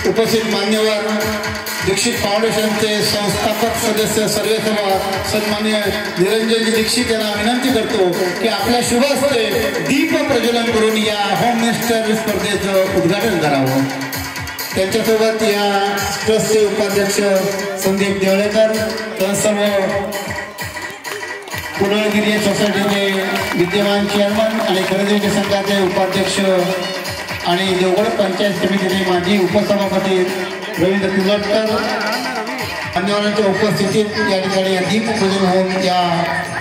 उपस्थित मान्यवर दीक्षित फाउंडेशनचे संस्थापक सदस्य सर्वेसभा सन्मान्य निरंजनजी दीक्षित यांना विनंती करतो की आपल्या शुभ हस्ते दीप प्रज्वलन करून या होम मिनिस्टर स्पर्धेचं उद्घाटन करावं। त्यांच्यासोबत या ट्रस्टचे उपाध्यक्ष संदीप देवळेकर, सर्व पुनर्गिरी सोसायटीचे विद्यमान चेअरमन आणि खरेदी संघाचे उपाध्यक्ष आणि देवगड पंचायत समितीचे माजी उपसभापती रवींद्र तिलोटकर मान्यवरांच्या उपस्थितीत या ठिकाणी दीप प्रज्वलन होऊन या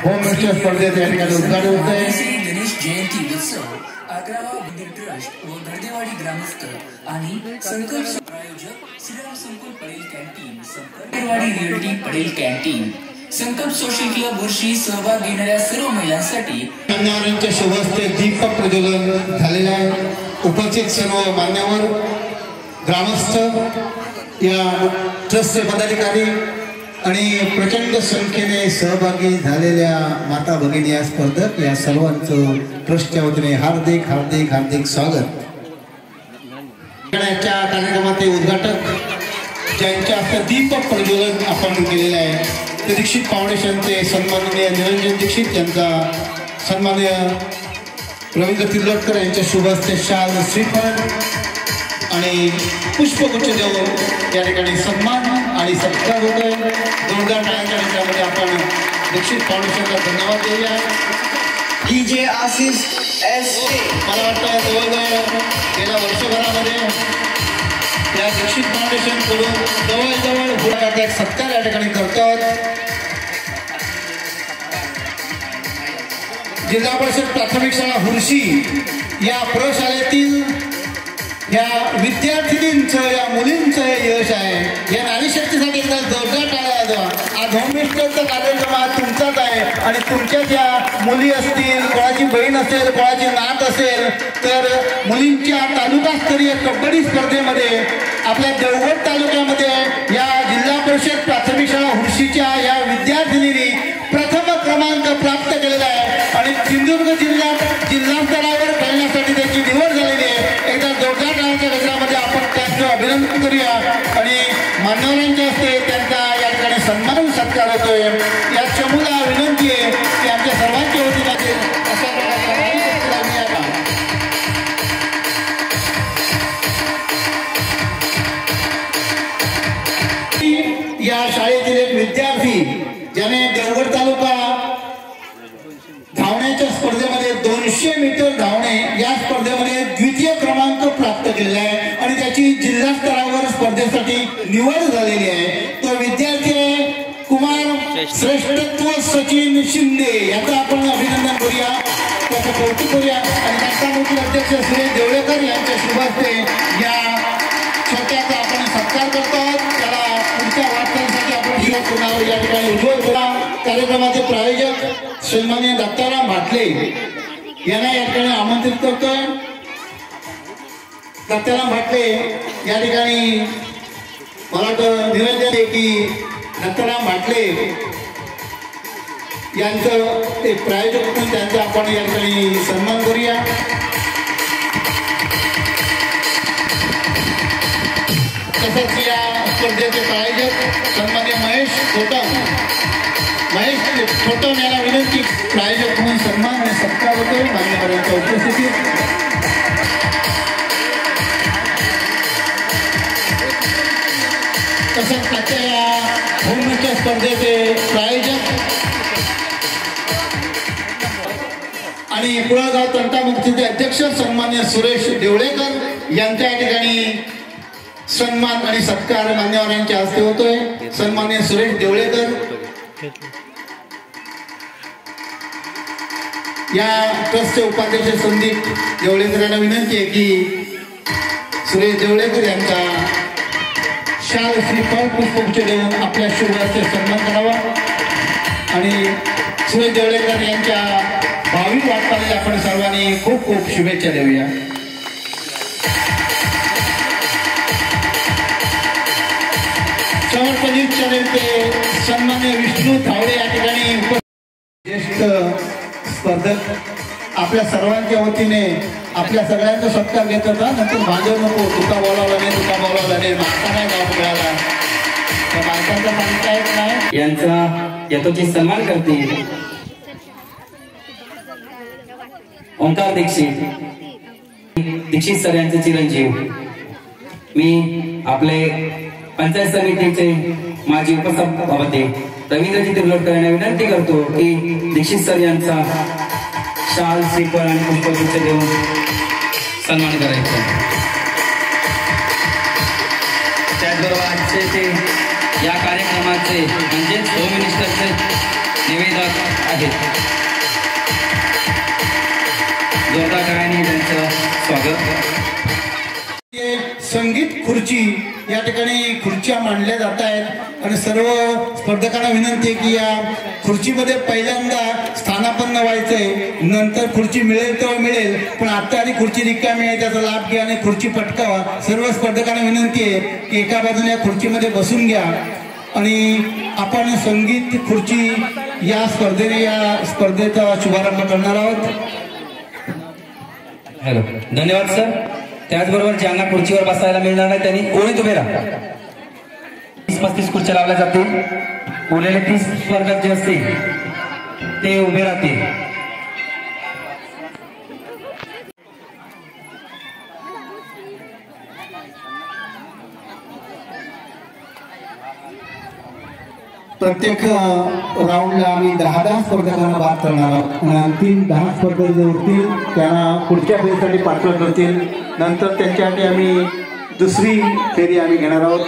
होम मिनिस्टर स्पर्धेचे या ठिकाणी उद्घाटन होत आहे। गणेश जयंती उत्सव आग्रावा मंदिर ट्रस्ट व गर्देवाडी ग्रामस्थ आणि संकल्प प्रायोजक श्रीराम संकुल पडेल कॅन्टीन, गर्देवाडी रिअल्टी पडेल कॅन्टीन, संकल्प सोशल क्लब वर्षी सहभाग घेणाऱ्या सर्व महिलांसाठी मान्यवरांच्या शुभ हस्ते दीप प्रज्वलन झालेले आहे। उपस्थित सर्व मान्यवर ग्रामस्थ या ट्रस्टचे पदाधिकारी आणि प्रचंड संख्येने सहभागी झालेल्या माता भगिनी या स्पर्धक या सर्वांचं ट्रस्टच्या वतीने हार्दिक हार्दिक हार्दिक स्वागत। या कार्यक्रमाचे उद्घाटक ज्यांच्या हस्ते दीप प्रज्वलन आपण केलेले आहे ते दीक्षित फाउंडेशनचे सन्माननीय निरंजन दीक्षित यांचा सन्माननीय रवींद्र तिलोटकर यांच्या शुभ हस्ते शाल श्रीफळ आणि पुष्पगुच्छ देऊन या ठिकाणी सन्मान आणि सत्कार होतोय। जोरदार टाळ्यांच्या ह्याच्यामध्ये आपण दीक्षित फाउंडेशनला धन्यवाद देऊया। DJ आशिष एस मला वाटतं जवळजवळ गेल्या वर्षभरामध्ये या दीक्षित फाउंडेशन कडून जवळजवळ एक सत्कार या ठिकाणी करतात। जिल्हा परिषद प्राथमिक शाळा हुर्शी या प्रशालेतील या विद्यार्थिनींचं या मुलींचं हे यश आहे। या नारी शक्तीसाठी एकदा जोरदार टाळ्या द्या। आज होम मिनिस्टरचा कार्यक्रम हा तुमचाच आहे आणि तुमच्याच या मुली असतील, कोणाची बहीण असेल, कोणाची नात असेल तर मुलींच्या तालुकास्तरीय कबड्डी स्पर्धेमध्ये आपल्या देवगड तालुक्यामध्ये या जिल्हा परिषद प्राथमिक शाळा हुर्शीच्या या विद्यार्थिनींनी प्रथम क्रमांक प्राप्त केलेला आहे आणि सिंधुदुर्ग जिल्हा स्तरावर खेळण्यासाठी त्यांची निवड झालेली आहे। एकदा जोरदार टाळ्यांच्या गजरामध्ये आपण त्यांचं अभिनंदन करूया आणि मान्यवरांच्या हस्ते त्यांचा या ठिकाणी सन्मान सत्कार होतोय। या चमूला विनंती आहे की आमच्या सर्वांच्या वतीने अशा प्रकारचा या शाळेतील एक विद्यार्थी ज्याने देवगड तालुका धावण्याच्या स्पर्धेमध्ये 200 मीटर धावणे या स्पर्धेमध्ये द्वितीय क्रमांक प्राप्त केलेला आहे आणि त्याची जिल्हा स्तरावर स्पर्धेसाठी निवड झालेली आहे। तो विद्यार्थी आहे कुमार श्रेष्ठत्व सचिन शिंदे, याचं आपण अभिनंदन करूया, त्याचं कौतुक करूया आणि संस्थापक अध्यक्ष सुरेश देवळेकर यांच्या शुभ हस्ते या छोट्याचा आपण सत्कार करतो। त्याला पुढच्या वाटचालीसाठी आपण हिरो या ठिकाणी उज्ज्वल करा। कार्यक्रमाचे प्रायोजक सन्माननीय दत्ताराम भाटले यांना या ठिकाणी आमंत्रित करतोय। दत्ताराम भाटले या ठिकाणी मला वाटतं निरंजन आहे की दत्ताराम भाटले यांचं एक प्रायोजक म्हणून त्यांचा आपण या ठिकाणी सन्मान करूया। तसंच या स्पर्धेचे प्रायोजक सन्माननीय महेश छोटम याला विनंती प्रायोजक म्हणून सन्मान आणि सत्कार होतो मान्यवरांच्या उपस्थितीत। तसंच आजच्या या होम मिनिस्टर स्पर्धेचे प्रायोजक आणि पुळगाव तंटामुक्तीचे अध्यक्ष सन्मान्य सुरेश देवळेकर यांच्या या ठिकाणी सन्मान आणि सत्कार मान्यवरांच्या हस्ते होतोय। सन्मान्य सुरेश देवळेकर या ट्रस्टचे उपाध्यक्ष संदीप देवळेकर यांना विनंती आहे की सुरेश देवळेकर यांचा शाल श्रीफळ पुष्पगुच्छ देऊन आपल्या शुभ हस्ते सन्मान करावा आणि सुरेश देवळेकर यांच्या भावी वाटचालीला आपण सर्वांनी खूप खूप शुभेच्छा देऊया। समर्पणित चॅनेलचे सन्मान्य विष्णू थावडे या ठिकाणी ज्येष्ठ स्पर्धक आपल्या सर्वांच्या वतीने आपल्या सगळ्यांचा सत्कार घेत होता। नंतर भांडव नको, तुका बोलावला नाही, तुका बोलावला नाही। मिळेल, माता नाही गाव मिळाला तर मातांचा सांगता येत नाही. यांचा यथोचित सन्मान करते ओंकार दीक्षित सर यांचे चिरंजीव. मी आपले पंचायत समितीचे माजी उपसभापती रवींद्रजी तिर्लोटकर यांना विनंती करतो की दीक्षित सर यांचा शाल, श्रीफळ आणि पुष्पगुच्छ देऊन सन्मान करायचा. त्याचबरोबर आजचे ते या कार्यक्रमाचे म्हणजेच होम मिनिस्टरचे निवेदक आहेत. जोरदार टाळ्यांनी त्यांचं स्वागत. संगीत खुर्ची या ठिकाणी खुर्च्या मांडल्या जात आहेत आणि सर्व स्पर्धकांना विनंती आहे की या खुर्चीमध्ये पहिल्यांदा स्थानापन्न व्हायचंय. नंतर खुर्ची मिळेल तेव्हा मिळेल, पण आता आधी खुर्ची रिकामी आहे त्याचा लाभ घ्या आणि खुर्ची पटकावा. सर्व स्पर्धकांना विनंती आहे की एका बाजूने या खुर्चीमध्ये बसून घ्या आणि आपण संगीत खुर्ची या स्पर्धेचा शुभारंभ करणार आहोत. हॅलो, धन्यवाद सर. त्याचबरोबर ज्यांना खुर्चीवर बसायला मिळणार नाही त्यांनी कोणीच उभे राहा. 30-35 खुर्च्या लावल्या जातील. उरलेले 30 स्पर्धक जे असतील ते उभे राहतील. प्रत्येक राऊंडला आम्ही 10 स्पर्धकांना बाद करणार आहोत आणि अंतिम 10 स्पर्धक जे उरतील त्यांना पुढच्या फेरीसाठी पात्र करतील. नंतर त्यांच्यासाठी आम्ही दुसरी फेरी आम्ही घेणार आहोत.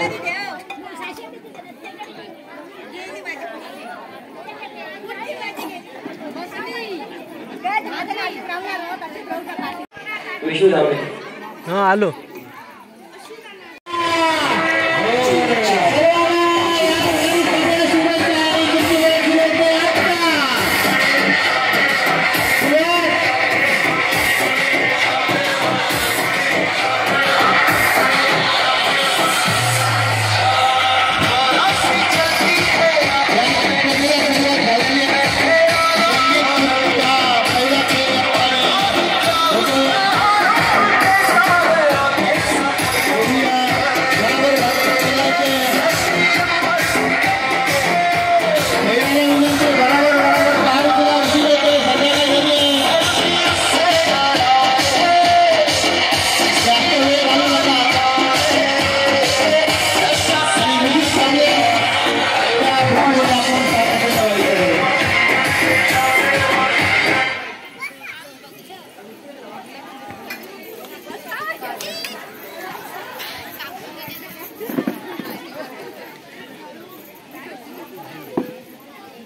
आलो.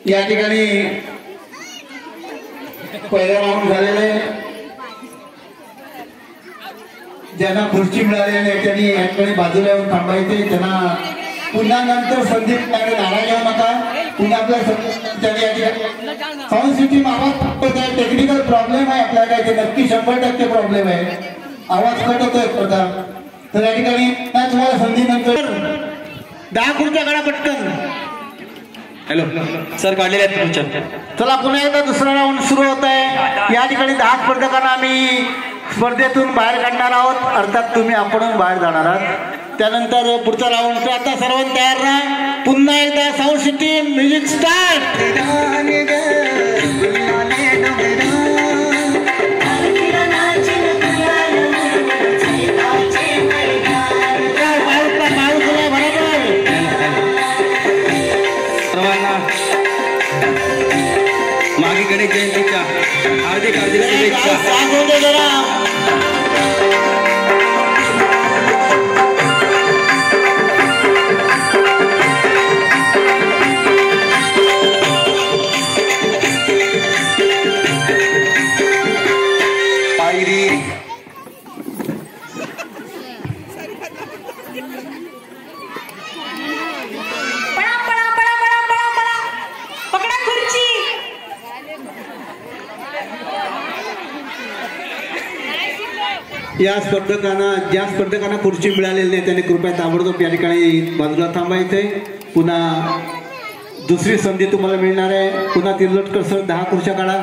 या ठिकाणी पहिला राऊंड झालेले ज्यांना खुर्ची मिळाली नाही त्यांनी या ठिकाणी बाजूला येऊन थांबायचे. त्यांना पुन्हा नंतर संधी नाराज होऊ नका. पुन्हा आपल्या साऊंड सिस्टीम आवाज टेक्निकल प्रॉब्लेम आहे आपल्याला काय ते नक्की 100% प्रॉब्लेम आहे. आवाज कट होतोय प्रकार. तर या ठिकाणी तुम्हाला संधी नंतर 10 खुर्च्या काढा पटकन. हॅलो सर, काढलेले आहेत खुर्च्या. चला पुन्हा एकदा दुसरा राऊंड सुरू होत आहे. या ठिकाणी 10 स्पर्धकांना आम्ही स्पर्धेतून बाहेर काढणार आहोत. अर्थात तुम्ही आपण बाहेर जाणार आहात. त्यानंतर पुढचा राऊंड. आता सर्वांनी तयार राहा. पुन्हा एकदा साऊंड सिस्टीम म्युझिक स्टार्ट. मागे गणेश जयंतीच्या हार्दिक शुभेच्छा. ज्या स्पर्धकांना खुर्ची मिळालेली नाही त्यांनी कृपया ताबडतोब या ठिकाणी बाजूला थांबायचंय. पुन्हा दुसरी संधी तुम्हाला मिळणार आहे. पुन्हा तिर्लोटकर सर 10 खुर्च्या काढा.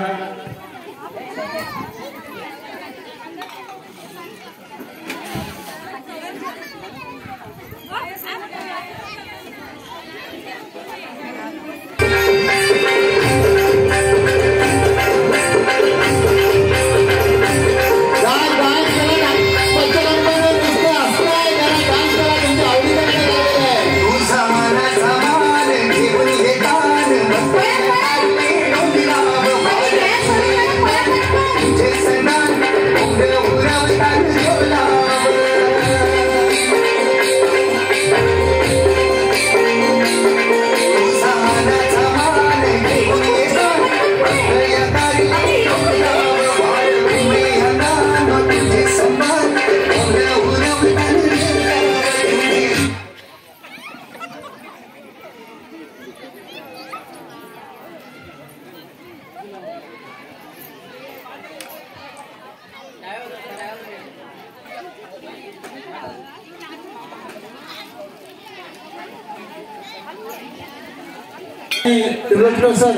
Thiruvananthapuram sir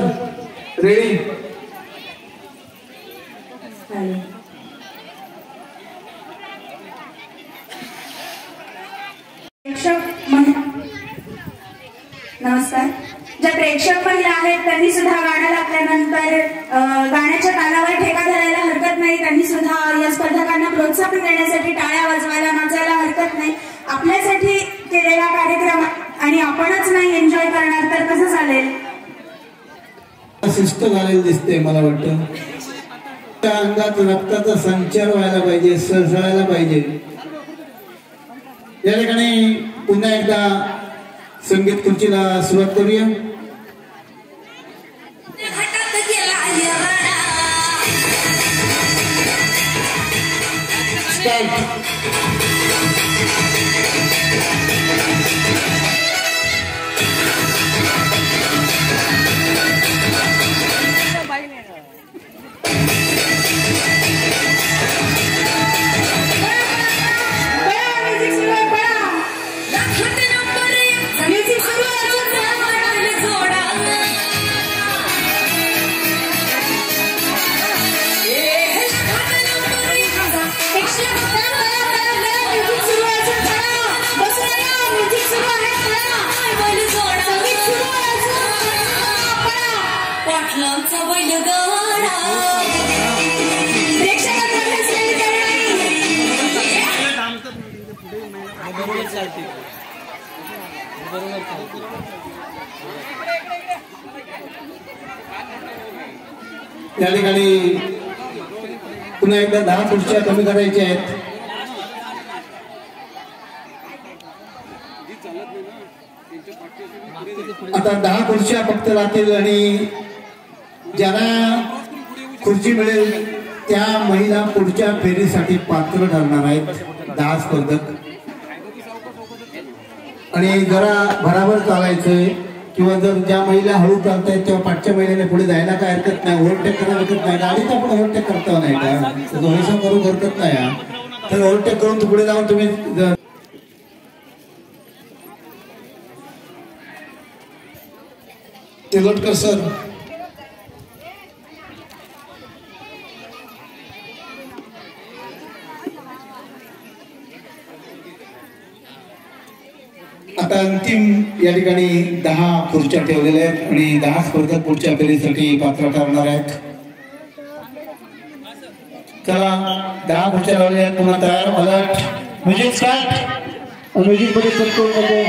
ready. नमस्कार. ज्या प्रेक्षक महिला आहेत त्यांनी सुद्धा गाणं लागल्यानंतर गाण्याच्या तालावर ठेका धरायला हरकत नाही. त्यांनी सुद्धा या स्पर्धकांना प्रोत्साहन देण्यासाठी टाळ्या वाजवायला नाचायला हरकत नाही. आपल्यासाठी केलेला कार्यक्रम आणि आपणच नाही एन्जॉय करणार तर कसं चालेल. शिस्त झालेली दिसते. मला वाटतं त्या अंगात रक्ताचा संचार व्हायला पाहिजे, सळसळायला पाहिजे. या ठिकाणी पुन्हा एकदा संगीत खुर्चीला सुरुवात करूया. या ठिकाणी पुन्हा एकदा 10 खुर्च्या कमी करायच्या आहेत. आता 10 खुर्च्या फक्त राहतील आणि ज्यांना खुर्ची मिळेल त्या महिला पुढच्या फेरीसाठी पात्र ठरणार आहेत. 10 स्पर्धक आणि जरा भराभर चालायचंय किंवा जर ज्या महिला हळू चालतायत तेव्हा पाठच्या महिलेने पुढे जायला काय हरकत नाही. ओव्हरटेक करायला हरकत नाही. गाडीत आपण ओव्हरटेक करता नाही का, दोन्ही करू हरकत नाही. तर ओव्हरटेक करून तू पुढे जाऊन तुम्ही तेलटकर सर आता अंतिम या ठिकाणी 10 खुर्च्या ठेवलेल्या आहेत आणि 10 स्पर्धक पुढच्या फेरीसाठी पात्र ठरणार आहेत. चला 10 खुर्च्या लावलेल्या आहेत. पुन्हा तयार. अलर्ट. Music start. म्युझिक मध्ये करू नको.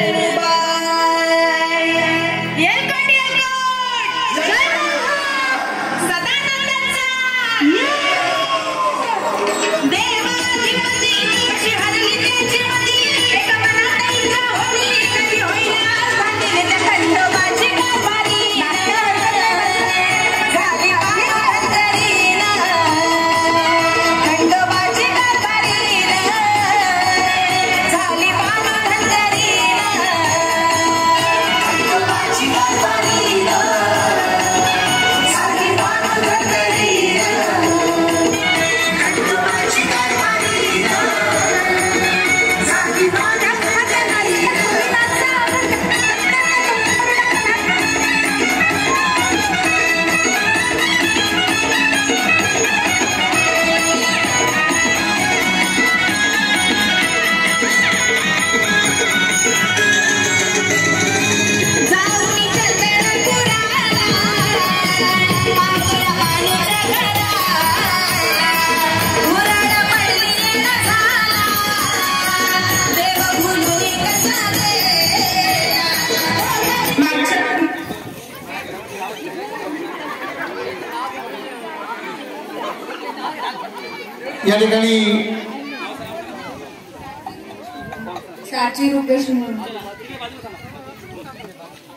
या ठिकाणी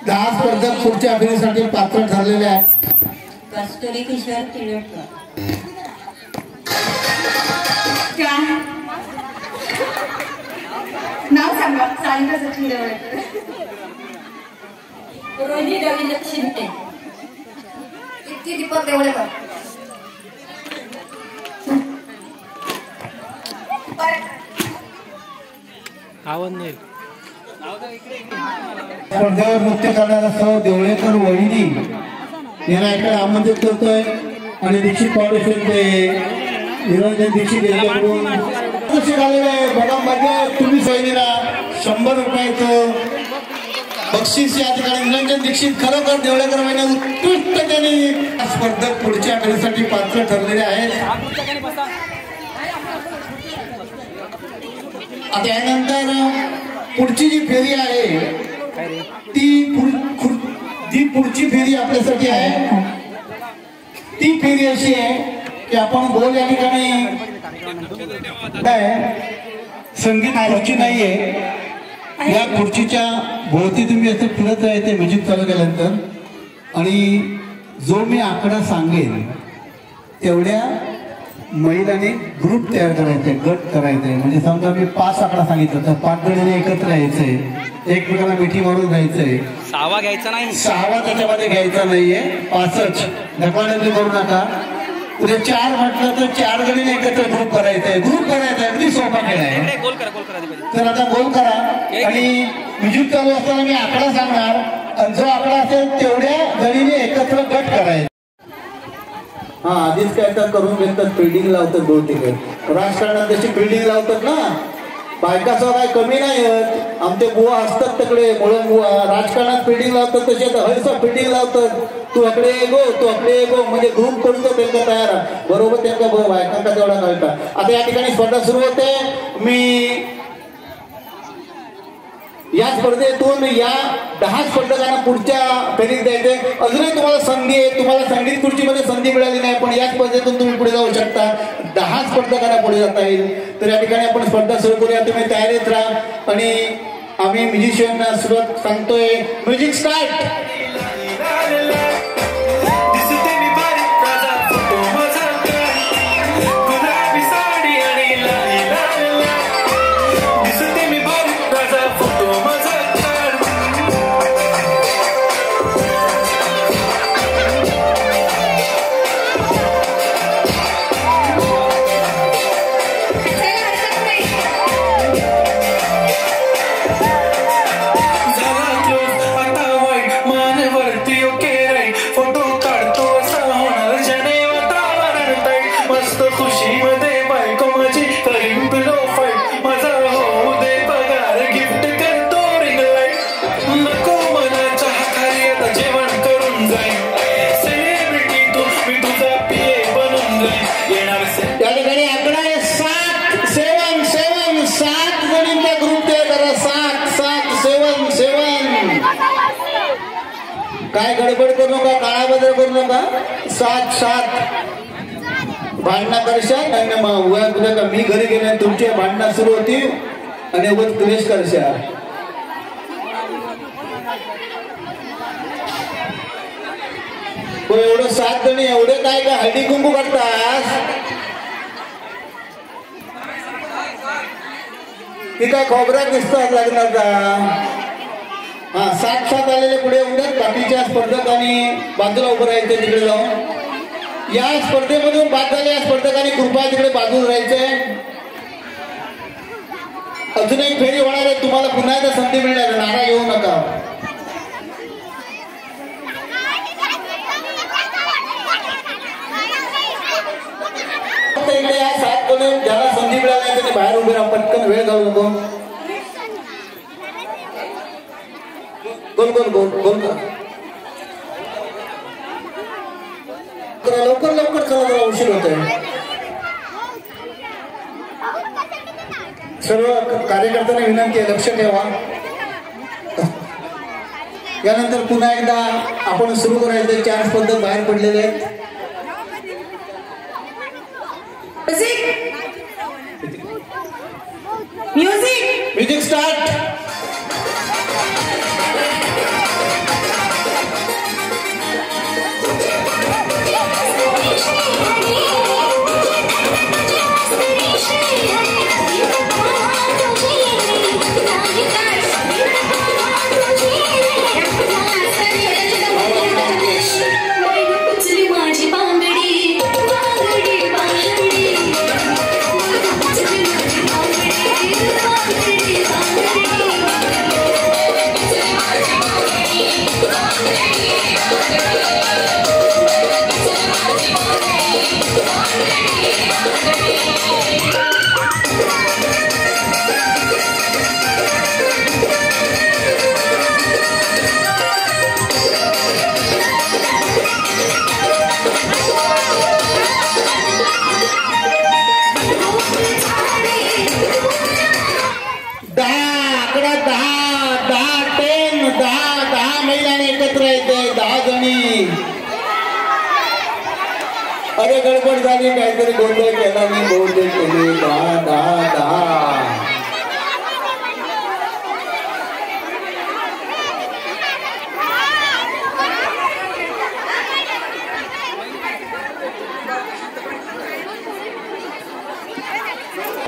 10 स्पर्धक पुढच्या फेरीसाठी पात्र ठरलेले आहेत. कस्तुरी किशोर तिलोटकर. नाव सांगा. सांगितलं रोहिणी रवींद्र शिंदे. इतकी दीपक देवळेकर. स्पर्धेवर नृत्य करणारा सौ देवळेकर वहिनी यांना इकडे आमंत्रित करतोय आणि दीक्षित फाउंडेशनचे निरंजन दीक्षित यांच्याकडून आलेलं आहे. बघा मजा तुम्ही वहिनीला 100 रुपयाचं बक्षीस या ठिकाणी निरंजन दीक्षित खरोखर देवळेकर वहिनी उत्कृष्ट त्यांनी स्पर्धक पुढच्या आघाडीसाठी पात्र ठरलेले आहेत. त्यानंतर पुढची जी फेरी आहे ती पुढची फेरी आपल्यासाठी आहे. ती फेरी अशी आहे की आपण गोल या ठिकाणी संगीत खुर्ची नाहीये. या खुर्चीच्या भोवती तुम्ही असं फिरत राहायचे म्युझिक चालू केल्यानंतर आणि जो मी आकडा सांगेन तेवढ्या महिलांनी ग्रुप तयार करायचे, गट करायचे. म्हणजे समजा मी 5 आकडा सांगितलं तर 5 जणांनी एकत्र यायचंय, एकमेकांना मिठी मारून जायचंय. 6वा घ्यायचा नाही, 6वा त्याच्यामध्ये घ्यायचा नाहीये, 5च ढकलण्याची करू नका. उद्या 4 म्हटलं तर 4 जणांनी एकत्र ग्रुप करायचंय. ग्रुप करायचा अगदी सोपा खेळ आहे. तर आता गोल करा आणि म्युझिक चालू असताना मी आकडा सांगणार आणि जो आकडा असेल तेवढ्या जणीने एकत्र गट करायचा. हा आधीच काय तर करून घेतात, फिल्डिंग लावतात. बहुतेक राजकारणात जशी फिल्डिंग लावतात ना, बायकाचा काय कमी नाही होत. आमचे बुवा असतात तिकडे मुळं बुवा राजकारणात फिल्डिंग लावतात तसे हळसा फिल्डिंग लावतात. तू अकडे गो तू अकडे गो म्हणजे ग्रुप करून तो त्यांचा तयार बरोबर त्यांचा बायकांचा तेवढा कळता. आता या ठिकाणी स्पर्धा सुरू होते. मी या स्पर्धेतून या 10 स्पर्धकांना पुढच्या फेरीत द्यायचे. अजूनही तुम्हाला संधी आहे. तुम्हाला संगीत खुर्चीमध्ये संधी मिळाली नाही पण या स्पर्धेतून तुम्ही पुढे जाऊ शकता. 10 स्पर्धकांना पुढे जाता येईल. तर या ठिकाणी आपण स्पर्धा सुरू करूया. तुम्ही तयारीत राहा आणि आम्ही म्युझिशियनना सुरुवात सांगतोय. Music start. काय गडबड करू नका, काळा बदल करू नका. 7-7 भांडणं करशाल आणि मी घरी गेले तुमचे भांडणं सुरू होतील आणि उगाच क्लेश करशाल. एवढं 7 जण एवढे काय काय हळदी कुंकू करतात. ती काय खोबऱ्यात दिसतात लग्नाचा. हा 7-7 आलेले पुढे उद्या बाकीच्या स्पर्धकांनी बाजूला उभं राहायचं तिकडे जाऊन. या स्पर्धेमधून बाद झालेल्या स्पर्धकांनी कृपया तिकडे बाजूला राहायचंय. अजून एक फेरी होणार आहे. तुम्हाला पुन्हा एकदा संधी मिळणार, नाराज येऊ नका. इकडे या 7 जण ज्याला संधी मिळाली त्यांनी बाहेर उभे राहा. पटकन वेळ घालू नको. गोल गोल गोल गोल करा. लवकर लवकर चला, जरा उशीर होतोय. सर्व कार्यकर्त्यांना विनंती आहे लक्ष ठेवा. यानंतर पुन्हा एकदा आपण सुरू करायचं. 4 स्पर्धक बाहेर पडलेले आहेत. Music start. माझी आपल्याला 10 महिलांनी एकत्र येते, 10 जणी. अरे गडबड झाली, काहीतरी गोंधळ केला मी, बहुतेक केली. 10.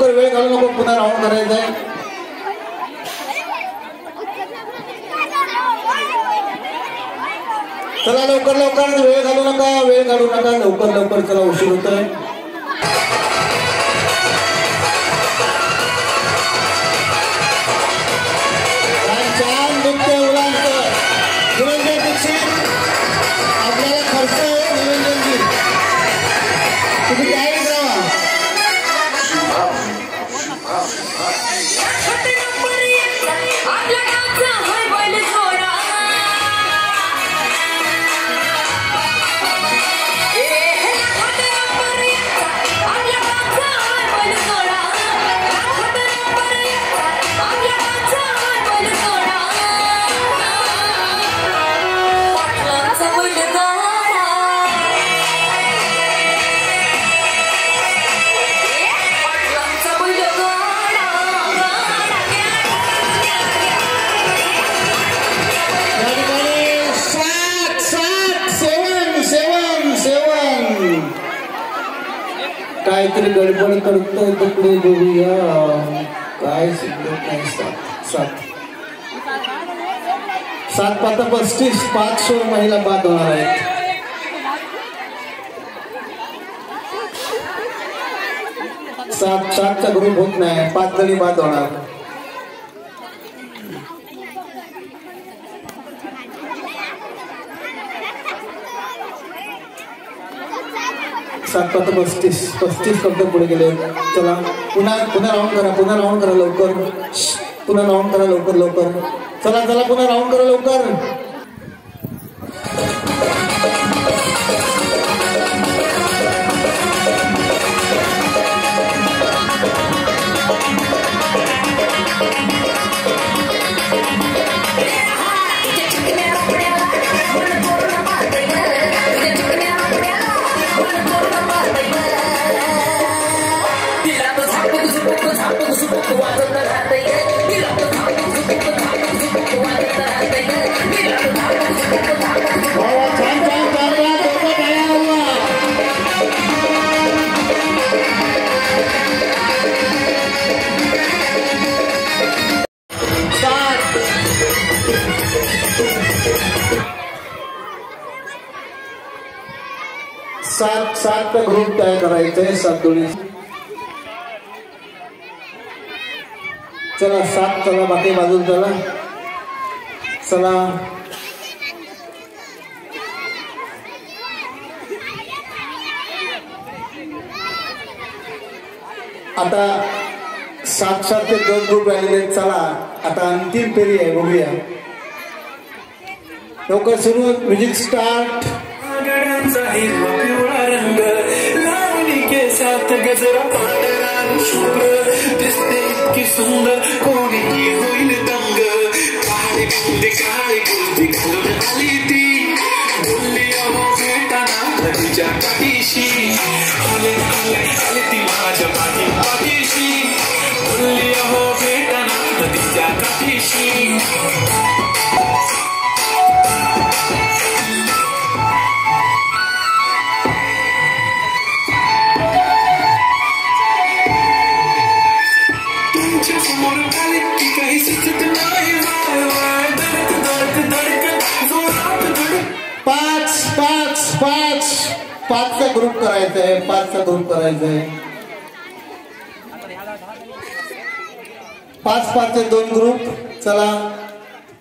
वेळ घालू नको, पुन्हा राऊंड करायचंय. चला लवकर लवकर, वेळ घालू नका, लवकर चला, उशीर होतोय. छान नृत्य मुलांचं. निरंजन दीक्षित आपल्याला खर्च निरंजनजी तुम्ही काय काहीतरी गडबड करतोय, तिकडे बघूया काय शिकत नाही. 7 पाता 35, 500 महिला बाद होणार आहेत. सातचा ग्रुप होत नाही, 5 जणी बाद होणार. सात पाता 35 शब्द पुढे गेले. चला पुन्हा राऊंड करा लवकर. पुन्हा राऊंड करा लवकर. चला पुन्हा राऊंड करा लवकर. सात का ग्रुप तयार करायचंय, 7 जोडी. चला 7, चला बाकी बाजून चला. आता 7 ते 2 ग्रुप राहिले. चला आता अंतिम फेरी आहे, बघूया. लवकर सुरू, म्युझिक स्टार्ट. पिवळा रंग लावणी के साथ गजरा पांढरा शुभ्र दिसते इतकी सुंदर, कोणी होईल दंग. काळे गुंडी घालून आली ती, बोलली अहो भेटाना नदीच्या काठीशी. आली ती माझ्या पाठीशी, बोलली अहो भेटाना नदीच्या काठीशी. पाचचा ग्रुप करायचंय, 5चा ग्रुप करायचंय. 5 2 ग्रुप. चला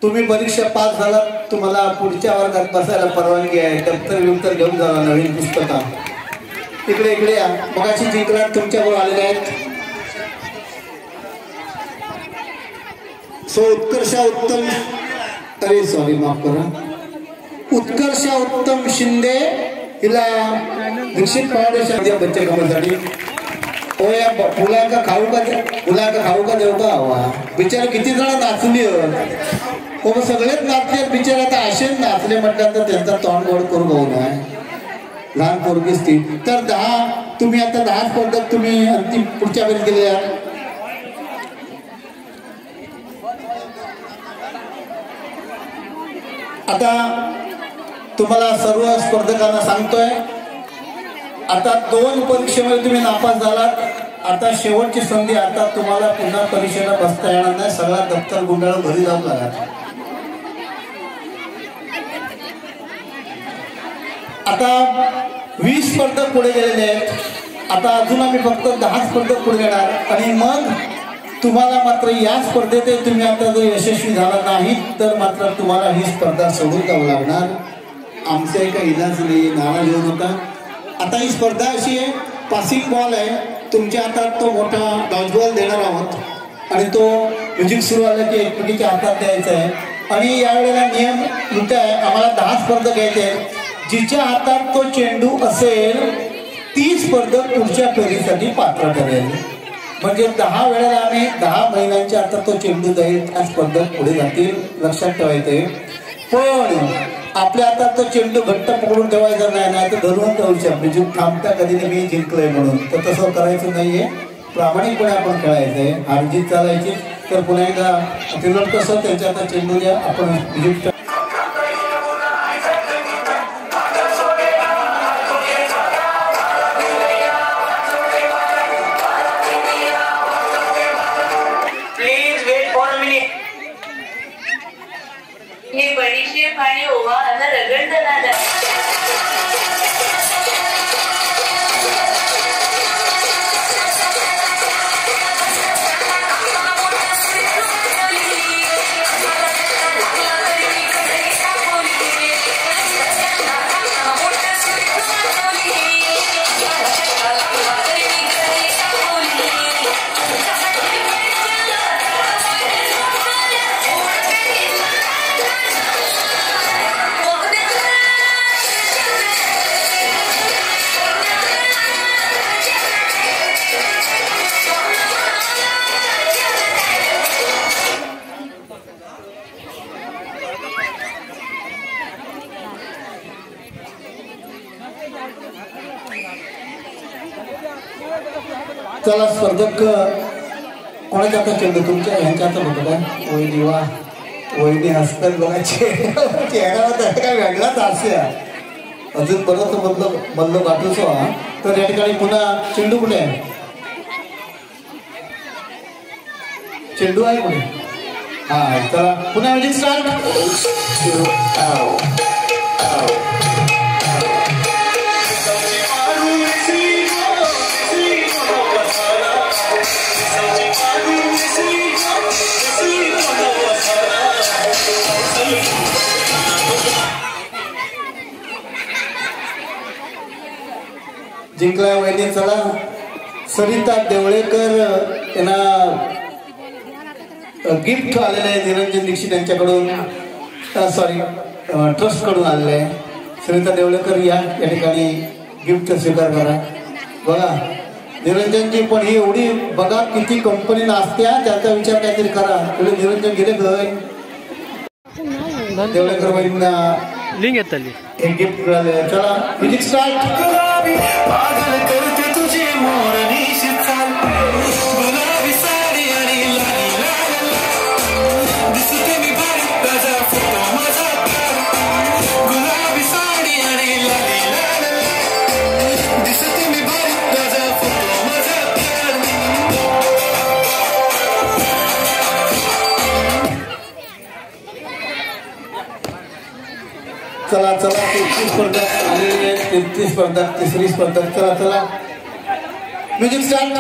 तुम्ही परीक्षा पास झाला, तुम्हाला पुढच्या वर्गात बसायला परवानगी आहे. दप्तर घेऊन जावा, नवीन पुस्तका. इकडे या. मगाशी जिंकला तुमच्याबरोबर आलेले आहेत. उत्कर्षा उत्तम शिंदे हिला दीक्षित फाउंडेशन बच्चे कामासाठी ओ या फुलांका खाऊ का देऊ का हवा बिचारे किती जण नाचली हो सगळेच नाचले बिचारे आता असेच नाचले म्हटलं तर त्यांचा तोंड गोड करू गहू नाही लहान पोरगीच ती तर 10 तुम्ही आता 10 स्पर्धक तुम्ही अंतिम पुढच्या वेळी गेले आता तुम्हाला सर्व स्पर्धकांना सांगतोय आता 2 परीक्षेमध्ये तुम्ही नापास झालात आता शेवटची संधी आता तुम्हाला पुन्हा परीक्षेला बसता येणार नाही सगळा दप्तर गुंडाळून घरी जाऊ लागला आता 20 स्पर्धक पुढे गेलेले आहेत आता अजून आम्ही फक्त 10 स्पर्धक पुढे येणार आणि मग तुम्हाला मात्र या स्पर्धेत तुम्ही आता जर यशस्वी झाला नाही तर मात्र तुम्हाला ही स्पर्धा सोडून जावं लागणार आमचा काही इलाज नाही नाराज होऊ नका आता ही स्पर्धा अशी आहे पासिंग बॉल आहे तुमच्या हातात तो मोठा डॉज बॉल देणार आहोत आणि तो म्युझिक सुरू आलं की एकमेकीच्या हातात द्यायचा आहे आणि यावेळेला नियम उलटा आहे आम्हाला 10 स्पर्धक घ्यायचे आहेत जिच्या हातात तो चेंडू असेल ती स्पर्धक पुढच्या फेरीसाठी पात्र ठरेल म्हणजे 10 वेळेला आम्ही 10 महिन्यांच्या हातात तो चेंडू जाईल त्या स्पर्धक पुढे जातील लक्षात ठेवायचे पण आपल्या हातात तो चेंडू घट्ट पकडून ठेवायचा नाही तर धरून ठेवू शकतो थांबता कधी मी जिंकलोय म्हणून तर तसं करायचं नाहीये प्रामाणिकपणे आपण खेळायचंय हारजीत चालायची तर पुन्हा एकदा तिलट कसं त्यांच्या हातात चेंडू द्या आपण विजिट हे बडीशेप आणि ओवा आता रगडणार आहे चला स्पर्धक कोणाच्या हातात चेंडू तुमच्या ह्यांच्या हातात होतं काय वहिनी वा वहिनी हसतात बघा चेहऱ्यावर काय वेगळाच हास्य अजून परत मल्ल गाठूच तर या ठिकाणी पुन्हा चेंडू कुठे आहे चेंडू आहे कुठे हा चला पुन्हा म्युझिक स्टार्ट जिंकला वैद्य चला सरिता देवळेकर यांना गिफ्ट आलेलं आहे निरंजन दीक्षित यांच्याकडून सॉरी ट्रस्ट कडून आलेलं आहे सरिता देवळेकर या ठिकाणी गिफ्ट स्वीकार करा बघा निरंजनजी पण ही एवढी बघा किती कंपनी नाचत्या त्याचा विचार काहीतरी करा पुढे निरंजन गेले घर देवळेकर वैद्यना लिंक येतली एक गिफ्ट मिळाले चला म्युझिक स्टार्ट पागल करते तुझे मोरनी शिचाल गुलाबी साडी आणि लाली लाल दिसते मी भारी ताजा फोटो माझा गुलाबी साडी आणि लाली लाल दिसते मी भारी ताजा फोटो माझा चला चला 33 स्पर्धक आलेले 33 स्पर्धक तिसरी स्पर्धक चला चला म्युझिक स्टार्ट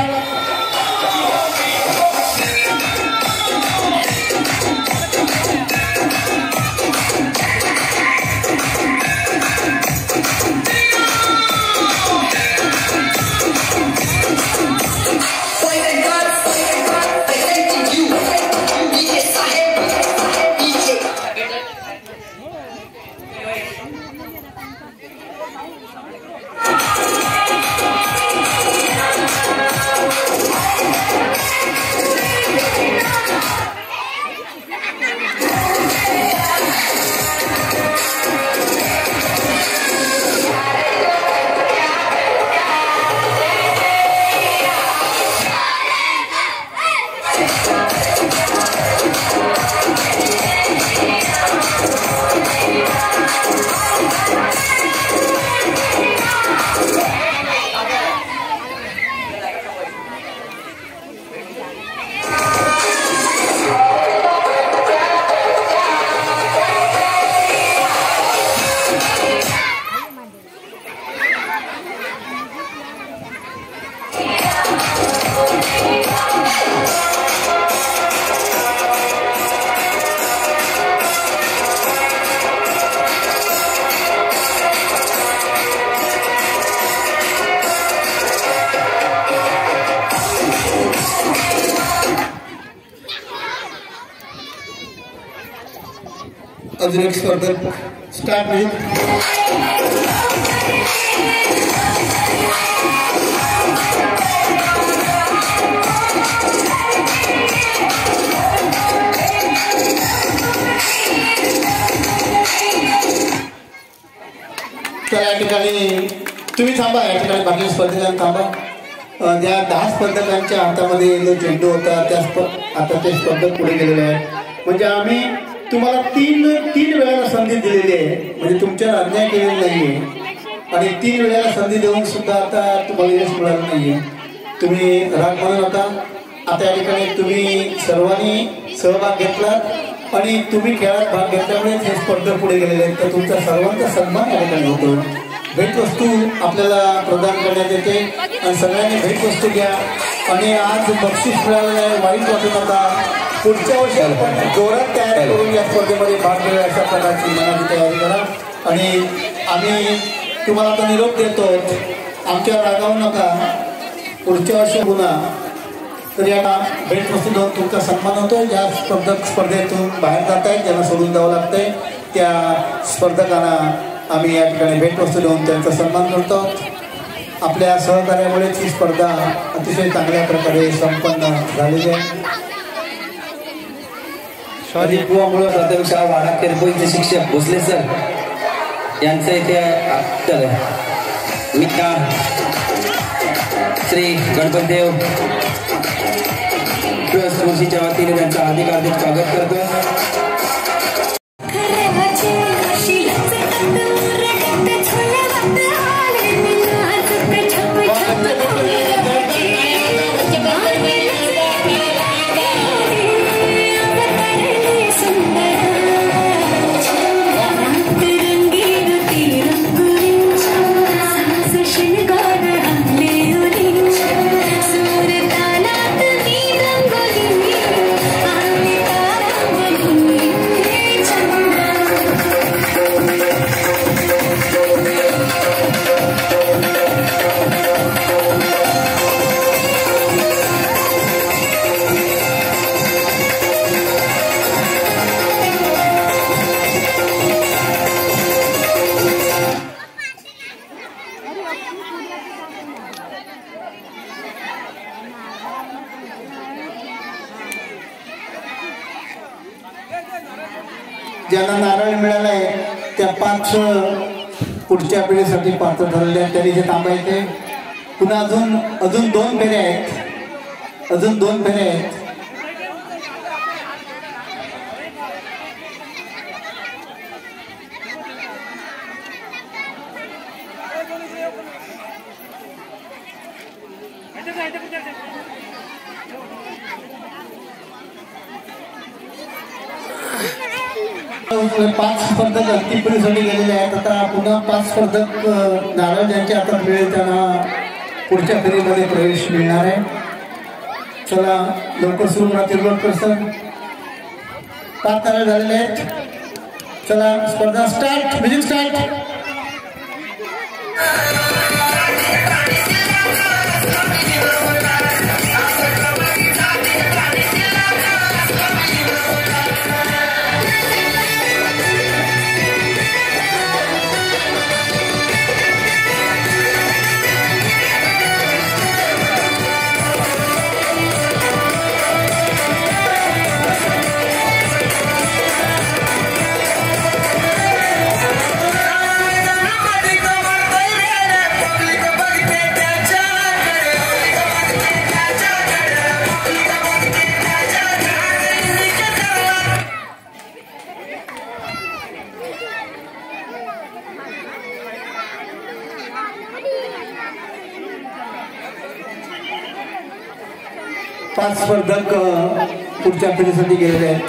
अजून एक स्पर्धक स्टार्ट होईल. तर या ठिकाणी तुम्ही थांबा, या ठिकाणी बाकी स्पर्धकांना थांबा. ज्या 10 स्पर्धकांच्या हातामध्ये जो चेंडू होता आता ते स्पर्धक पुढे गेलेले आहेत. म्हणजे आम्ही तुम्हाला तीन वेळेला संधी दिलेली आहे, म्हणजे तुमच्यावर अन्याय केलेला नाहीये आणि 3 वेळेला संधी देऊन सुद्धा आता तुम्हाला यश मिळालं नाहीये. तुम्ही राग मानू नका. आता या ठिकाणी तुम्ही सर्वांनी सहभाग घेतला आणि तुम्ही खेळात भाग घेतल्यामुळे हे स्पर्धक पुढे गेलेले आहेत. तर तुमचा सर्वांचा सन्मान या ठिकाणी होतो. भेटवस्तू आपल्याला प्रदान करण्यात येते आणि सगळ्यांनी भेटवस्तू घ्या. आणि आज बक्षीस मिळालेलं आहे, वाईट वाटू नका. पुढच्या वर्षी आपण जोरात तयारी करून या स्पर्धेमध्ये भाग घेऊया अशा प्रकारची मनाची तयारी करा. आणि आम्ही तुम्हाला आता निरोप देतो, आमच्यावर रागावू नका. पुढच्या वर्षी पुन्हा तर या भेटवस्तू देऊन तुमचा सन्मान होतो. ज्या स्पर्धक स्पर्धेतून बाहेर जात आहेत, ज्यांना सोडून द्यावं लागतंय, त्या स्पर्धकांना आम्ही या ठिकाणी भेटवस्तू देऊन त्यांचा सन्मान करतो. आपल्या सहकार्यामुळेच ही स्पर्धा अतिशय चांगल्या प्रकारे संपन्न झालेली आहे. स्वाधीनमुळे प्राथमिक शाळा वाडा केरपोईचे शिक्षक भोसले सर यांचं इथे मी श्री गणपतदेव ट्रस्ट मुळशीच्या वतीने त्यांचं हार्दिक स्वागत करतो. ज्यांना नारळ मिळालाय त्या 5 पुढच्या पिढीसाठी पात्र ठरलेले आहेत. त्यांनी जे थांबायचे. पुन्हा अजून 2 फेऱ्या आहेत. अजून 2 फेऱ्या आहेत. पाच स्पर्धक अंतिम फेरीसाठी गेलेले आहेत. आता पुन्हा 5 स्पर्धक नारळ ज्यांच्या हातात मिळेल त्यांना पुढच्या फेरीमध्ये प्रवेश मिळणार आहे. चला लवकर सुरू करा. तिरलोटकर सर 5 नारळ झालेले आहेत. चला स्पर्धा स्टार्ट. Music start. पाच स्पर्धक पुढच्या फेरीसाठी गेलेले आहेत.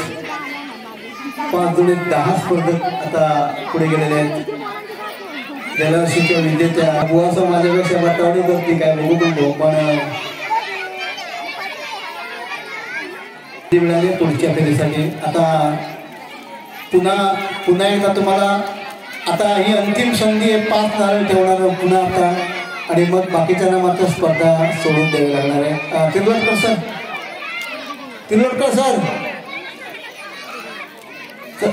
5 जुने 10 स्पर्धक आता पुढे गेलेले आहेत. गेल्या वर्षीच्या विजेत्या बुवा माझ्यापेक्षा वातावरण करते काय बघू नको, पण मिळाले पुढच्या फेरीसाठी. आता पुन्हा एकदा तुम्हाला आता ही अंतिम संधी आहे. 5 नारळ ठेवणार पुन्हा आता आणि मग बाकीच्यांना मात्र स्पर्धा सोडून द्यावी लागणार आहे. तिरलोटकर सर या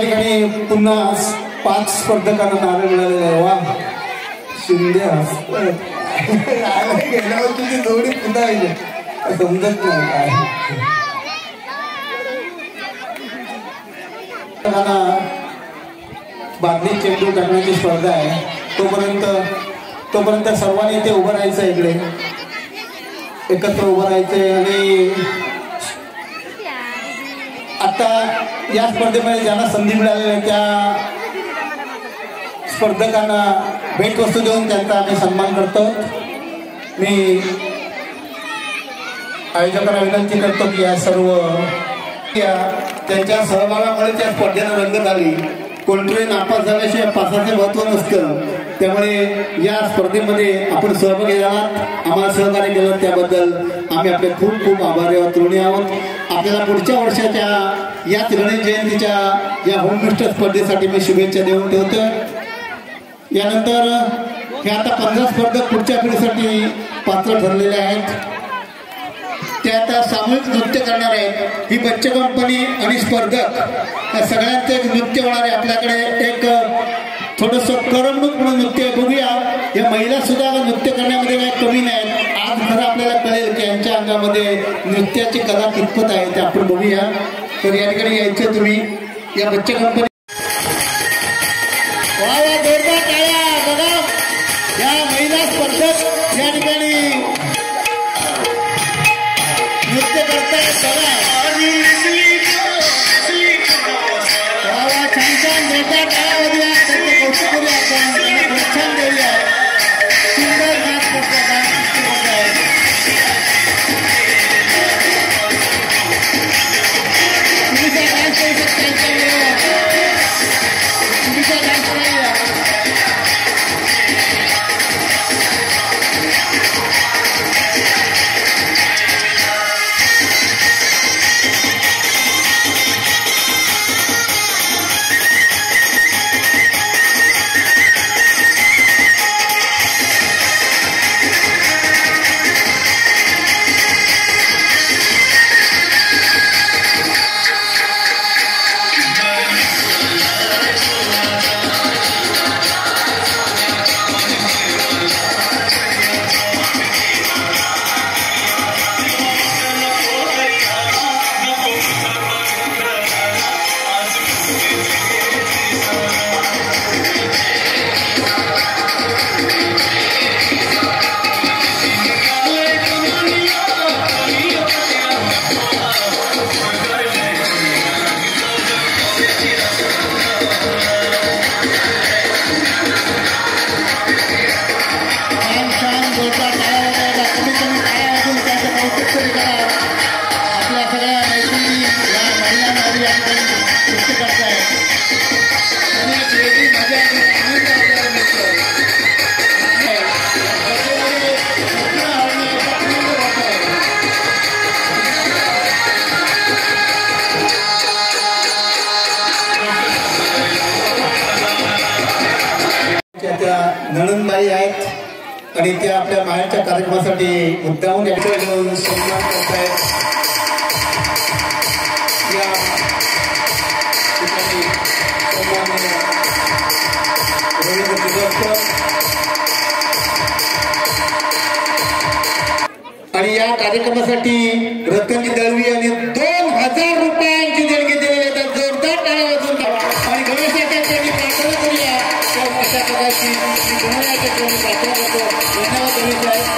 ठिकाणी पुन्हा 5 स्पर्धकांना नावे मिळालेले आहे. वा शिंदे गेल्यावर तुझी जोडी पुन्हा समजत नाही काय. बादली चेंडू टाकण्याची स्पर्धा आहे. तोपर्यंत सर्वांनी इथे उभं राहायचं, इकडे एकत्र उभं राहायचंय. आणि आता या स्पर्धेमध्ये ज्यांना संधी मिळालेली आहे त्या स्पर्धकांना भेटवस्तू देऊन त्यांचा आम्ही सन्मान करतो. मी आयोजकांना विनंती करतो की या सर्व त्यांच्या सहभागामुळे त्या स्पर्धेला रंगत आली. कोणतरी नापास झाल्याशिवाय पासाचे महत्व नसतं. त्यामुळे या स्पर्धेमध्ये आपण सहभागी झालात, आम्हाला सहकार्य केलं त्याबद्दल आम्ही आपले खूप खूप आभारी आहोत, ऋणी आहोत. आपल्याला पुढच्या वर्षाच्या याच गणेश जयंतीच्या या होममिस्टर स्पर्धेसाठी मी शुभेच्छा देऊन ठेवतो. यानंतर हे आता 15 स्पर्धक पुढच्या पिढीसाठी पात्र ठरलेले आहेत. ते आता सामूहिक नृत्य करणार आहेत. ही बच्चे कंपनी आणि स्पर्धक या सगळ्यांचं एक नृत्य होणार आहे. आपल्याकडे एक थोडंसं करमणूक म्हणून नृत्य बघूया. या महिला सुद्धा नृत्य करण्यामध्ये काही कमी नाहीत. आज खरं आपल्याला कळेल की यांच्या अंगामध्ये नृत्याची कला कितपत आहे ते आपण बघूया. तर या ठिकाणी यायचं तुम्ही या बच्चे कंपनी जोरदार टाळ्या बघा. या महिला स्पर्धक या ठिकाणी नृत्य करतायत बघा. छान छान जोरदार टाळ्या वाजूया. त्यांचं कौतुक करूया, आपण त्यांना प्रोत्साहन देऊया. सुंदर नाच करतात. तुम्ही डान्स करू शकता, तुम्ही डान्स करूया. नणंदबाई आहेत आणि त्या आपल्या मायाच्या कार्यक्रमासाठी मुद्दाहून घेऊन सन्मान करत आहेत. या ठिकाणी आणि या कार्यक्रमासाठी रतन दळवी आणि 2000 रुपयांची देणगी दिलेली आहे. जोरदार टाळ्या वाजवून आणि गणेशाच्या त्यांनी प्रार्थना करूया त्या अशा प्रकारची गणेशाच्या त्यांनी प्रार्थना करतो. धन्यवाद गणेश साहेब.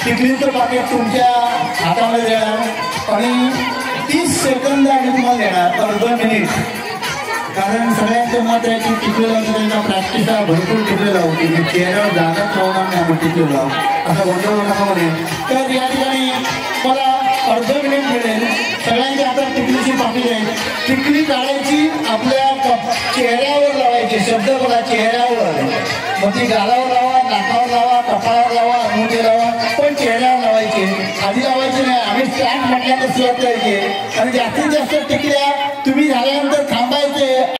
टिकलीचं पाकिट तुमच्या हातामध्ये देणार आणि 30 सेकंद आम्ही तुम्हाला देणार, अर्धा मिनिट. कारण सगळ्यांचं मत आहे की टिकली लावून त्यांना प्रॅक्टिस भरपूर टिकली लावू की चेहऱ्यावर जागाच लावणार नाही आपण टिकली लावू असं गोंधळ नकामध्ये. तर या ठिकाणी मला अर्धा मिनिट मिळेल. सगळ्यांच्या हातात टिकलीची पाकिट आहे. टिकली काढायची आपल्या चेहऱ्यावर लावायची. शब्द बघा, चेहऱ्यावर. मग ती गालावर लावा, नाकावर लावा, कपाळावर लावा, अंगठी लावा, पण चेहऱ्यावर लावायची. आधी लावायची नाही. आम्ही स्टार्ट म्हटल्यानंतर सुरुवात करायची आणि जास्तीत जास्त टिकल्या तुम्ही झाल्यानंतर थांबायचे.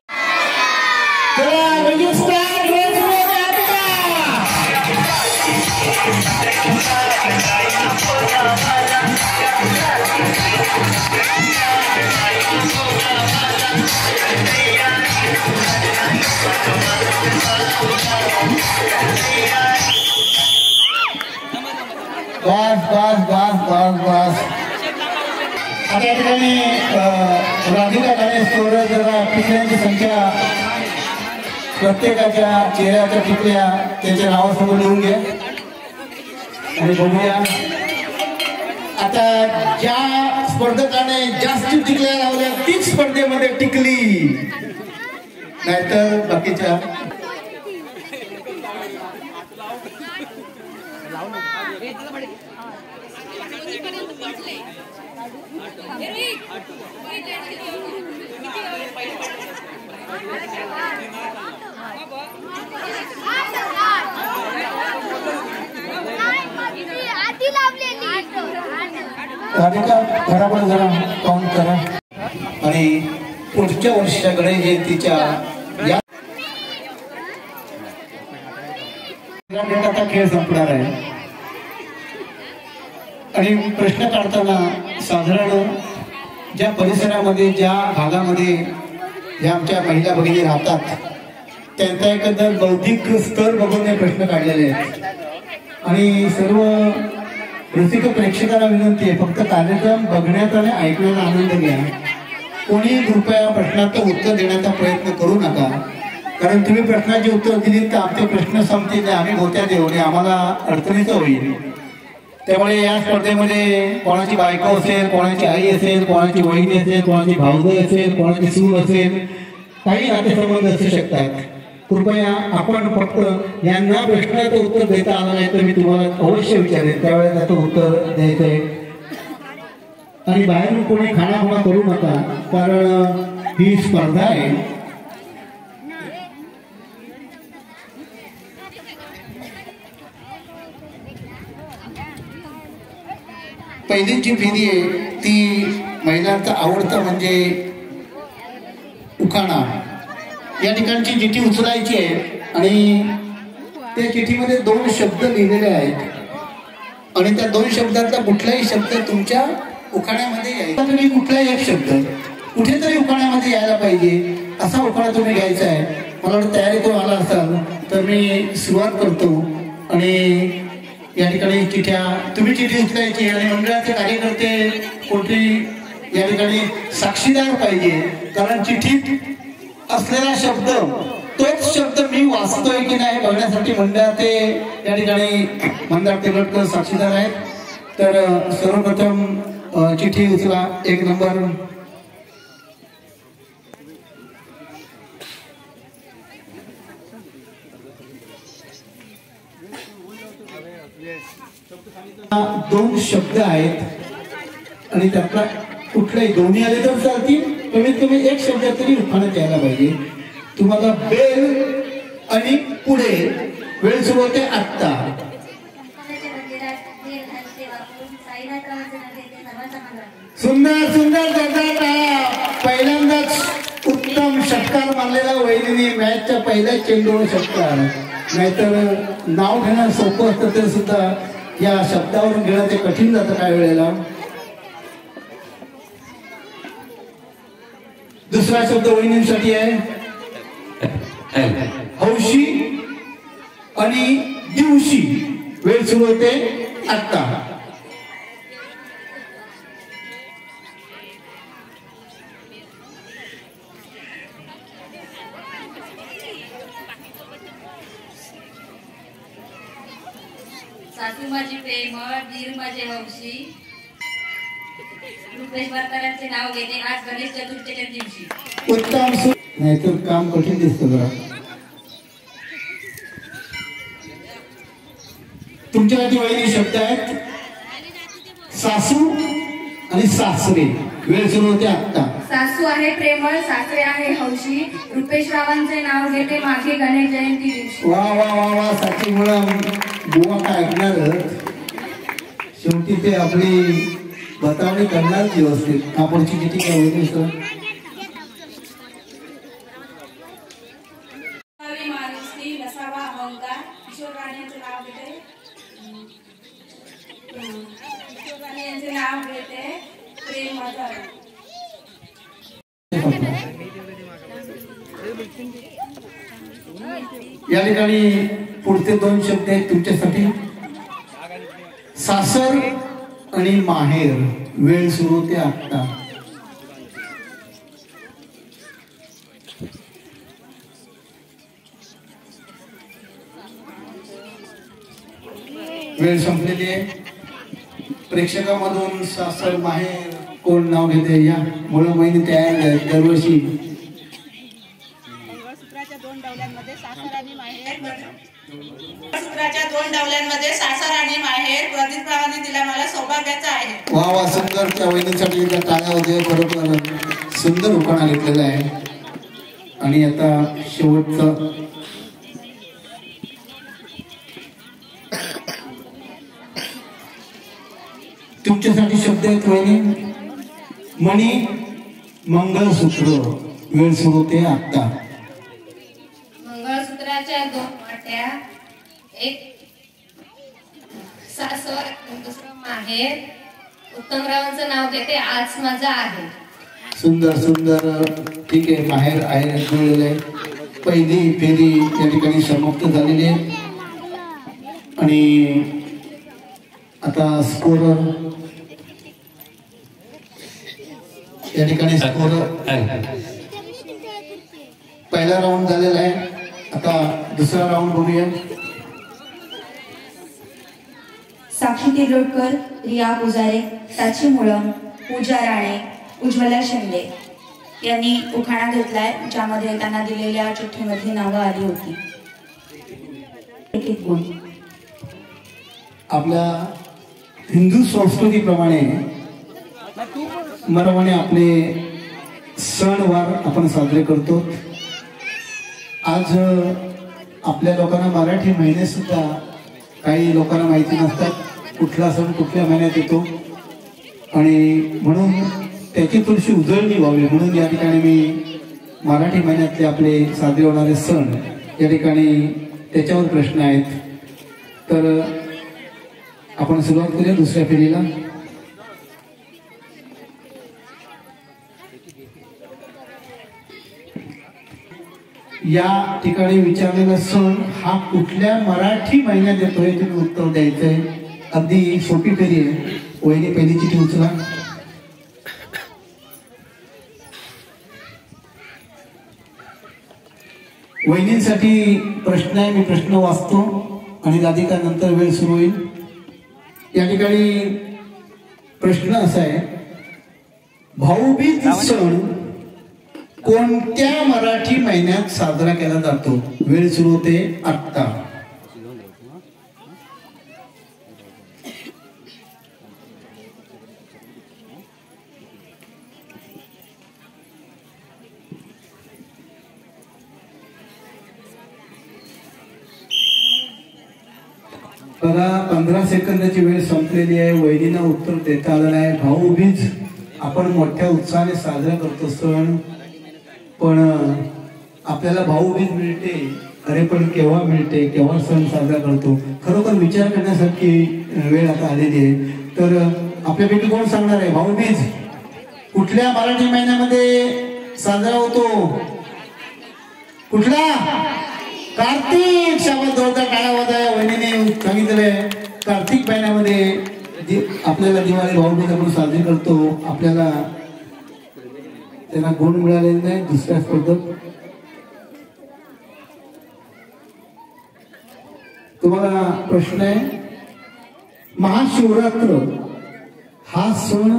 बस बस बस बस बस. आता या ठिकाणी राधिका गणेश स्टोर जरा टिकल्यांची संख्या प्रत्येकाच्या चेहऱ्याच्या टिकल्या त्यांच्या नावासमोर लिहून घ्या आणि बघूया. आता ज्या स्पर्धकाने जास्त टिकल्या लावल्या तीच स्पर्धेमध्ये टिकली, नाहीतर बाकीच्या राधिका घराकडे जरा काउंट करा आणि पुढच्या वर्षीच्या गणेश जयंतीच्या या खेळ संपणार आहे. आणि प्रश्न काढताना साधारण ज्या परिसरामध्ये ज्या भागामध्ये ज्या आमच्या महिला भगिनी राहतात त्यांचा एकंदर बौद्धिक स्तर बघून हे प्रश्न काढलेले आहेत. आणि सर्व रसिक प्रेक्षकांना विनंती आहे, फक्त कार्यक्रम बघण्याचा आणि ऐकण्याचा आनंद घ्या. कोणी कृपया प्रश्नाचं उत्तर देण्याचा प्रयत्न करू नका. कारण तुम्ही प्रश्नाची उत्तर दिली तर आमचे प्रश्न संपतील, आम्ही गोत्या देऊ आणि आम्हाला अडचणीचं होईल. त्यामुळे या स्पर्धेमध्ये कोणाची बायको असेल, कोणाची आई असेल, कोणाची वहिनी असेल, कोणाची भाऊजाई असेल, कोणाची सून असेल, काही नातेसंबंध असू शकतात. कृपया आपण फक्त यांना प्रश्नाचं उत्तर देता आलं नाही तर मी तुम्हाला अवश्य विचारेन, त्यावेळेस त्याचं उत्तर द्यायचं आहे. आणि बाहेरून कोणी खाणाखुणा करू नका, कारण ही स्पर्धा आहे. पहिली जी फेरी आहे ती महिलांचा आवडता म्हणजे उखाणा. या ठिकाणची चिठ्ठी उचलायची आहे आणि त्या चिठ्ठीमध्ये 2 शब्द लिहिलेले आहेत आणि त्या 2 शब्दातला कुठलाही शब्द तुमच्या उखाण्यामध्ये यायचा. तुम्ही कुठलाही एक शब्द कुठेतरी उखाण्यामध्ये यायला पाहिजे असा उखाणा तुम्ही घ्यायचा आहे. मला वाटतं तयारी तो आला असाल तर मी सुरुवात करतो आणि या ठिकाणी चिठ्ठ्या तुम्ही चिठ्ठी उचलायची आणि मंडळाचे कार्यकर्ते कोणते या ठिकाणी साक्षीदार पाहिजे, कारण चिठ्ठीत असलेला शब्द तोच शब्द मी वाचतोय की नाही बघण्यासाठी मंडळाचे या ठिकाणी मंदार तेलटकर साक्षीदार आहेत. तर सर्वप्रथम चिठ्ठी उचला. 1 नंबर. दोन शब्द आहेत आणि त्यातला कुठलाही दोन्ही आले तर चालतील, कमीत कमी एक शब्द तरी उखाण्यात यायला पाहिजे. तुम्हाला बेल आणि पुढे वेळ सुरू होते आत्ता. सुंदर सुंदर पहिल्यांदाच उत्तम षटकार मानलेला वहिनी मॅचच्या पहिल्या चेंडूवर षटकार. नाहीतर नाव घेणं सोपं असतं तरी सुद्धा या शब्दावरून घेणं ते कठीण जातं काही वेळेला. दुसरा शब्द वहिनींसाठी आहे हौशी आणि दिवशी. वेळ सुरू होते आत्ता. सासू माझी प्रेमळ, दीर माझे हौशी, रुपेश वारकऱ्यांचे नाव घेते आज गणेश चतुर्थीच्या दिवशी. उत्तम. नाहीतर काम कठीण दिसतं जरा. तुमच्यासाठी वहिनी शब्द आहेत सासू आणि सासरे. वेळ सुरू होते आत्ता. सासू आहे प्रेमळ, सासरे आहे हौशी, रुपेश रावांचे नाव घेते मागे गणेश जयंती दिवशी. वा वा वा वा. साठी बुवा काय ऐकणार, शेवटी ते आपली बतावणी करणार व्यवस्थित. कापडची किती काय होती सर. माणुसकी नसावा अहंकार. किशोर राणेंचे नाव घेते, किशोर राणे यांचे नाव घेते प्रेम माझा. या ठिकाणी पुढचे 2 शब्द आहेत तुमच्यासाठी सासर आणि माहेर. वेळ सुरू होते आत्ता. वेळ संपलेली आहे. प्रेक्षकामधून सासर माहेर कोण नाव घेते या मुळे महिने तयार आहेत दरवर्षी. सूत्राच्या 2 डावल्यांमध्ये सासर आणि माहेर प्रदीप रावांनी दिला मला सौभाग्याचा आहे. वा वा. सुंदर. त्या वहिनीसाठी टाळ्या होते. बरोबर सुंदर उखाणा घेतलेला आहे. आणि आता शेवटचं तुमच्यासाठी शब्द आहेत वहिनी मणी मंगळसूत्र. वेळ सुरू होते आत्ता. मंगळसूत्राच्या 2 वाट्या, एक सासर दुसरं माहेर. उत्तमरावांचं नाव घेते आज माझा आहे. सुंदर सुंदर. ठीक आहे. माहेर आहे जुळलेलं आहे. पहिली फेरी या ठिकाणी समाप्त झालेली आहे आणि आता स्कोरर या ठिकाणी पहिला राऊंड झालेला आहे. आता दुसरा राऊंड बघूया. साक्षी तिरोडकर, रिया पुजारे, साची मुळम, पूजा राणे, उज्ज्वला शिंदे यांनी उखाणा घेतलाय ज्यामध्ये त्यांना दिलेल्या चिठ्ठीमधली नावं आली होती. एक गुण. आपल्या हिंदू संस्कृतीप्रमाणे मराठीने आपले सणवार आपण साजरे करतो. आज आपल्या लोकांना मराठी महिने सुद्धा काही लोकांना माहिती नसतात कुठला सण कुठल्या महिन्यात येतो आणि म्हणून त्याची थोडीशी उजळणी व्हावी म्हणून या ठिकाणी मी मराठी महिन्यातले आपले साजरे होणारे सण या ठिकाणी त्याच्यावर प्रश्न आहेत. तर आपण सुरुवात करूया दुसऱ्या फेरीला. या ठिकाणी विचारलेला सण हा कुठल्या मराठी महिन्यात येतोय तुम्ही उत्तर द्यायचंय. अगदी सोपी फेरी आहे. वहिनी पहिली चिठी उचला. वहिनींसाठी प्रश्न आहे. मी प्रश्न वाचतो आणि राधिका नंतर वेळ सुरू होईल. या ठिकाणी प्रश्न असा आहे, भाऊबीज सण कोणत्या मराठी महिन्यात साजरा केला जातो. वेळ सुरू होते आत्ता. बघा 15 सेकंदाची वेळ संपलेली आहे. वहिनींना उत्तर देता आलं नाही. भाऊबीज आपण मोठ्या उत्साहाने साजरा करतो सण, पण आपल्याला भाऊबीज मिळते, अरे पण केव्हा मिळते, केव्हा सण साजरा करतो, खरोखर विचार करण्यासारखी वेळ आता आलेली आहे. तर आपल्यापैकी कोण सांगणार आहे भाऊबीज कुठल्या मराठी महिन्यामध्ये साजरा होतो. कुठला. कार्तिक. शाबास, जोरदार टाळ्या वाजवा. वहिनीने सांगितलंय कार्तिक महिन्यामध्ये आपल्याला दिवाळी भाऊबीज आपण साजरी करतो. आपल्याला त्यांना गुण मिळालेले नाही. दुसऱ्या स्पर्धक तुम्हाला प्रश्न आहे, महाशिवरात्र हा सण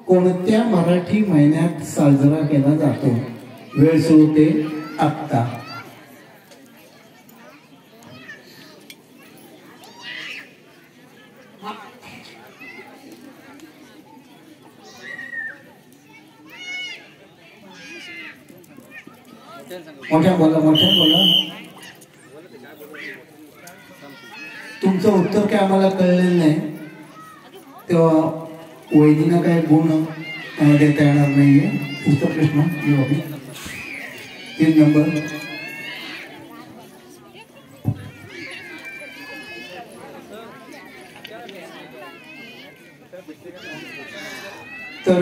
कोणत्या मराठी महिन्यात साजरा केला जातो. वेळ सुरू होते आत्ता. मोठ्या बोला, मोठ्या बोला. तुमचं उत्तर काय आम्हाला कळलेलं नाही, तेव्हा वैदिना काय गुण देता येणार नाहीये. उत्तर प्रश्न 3 नंबर. तर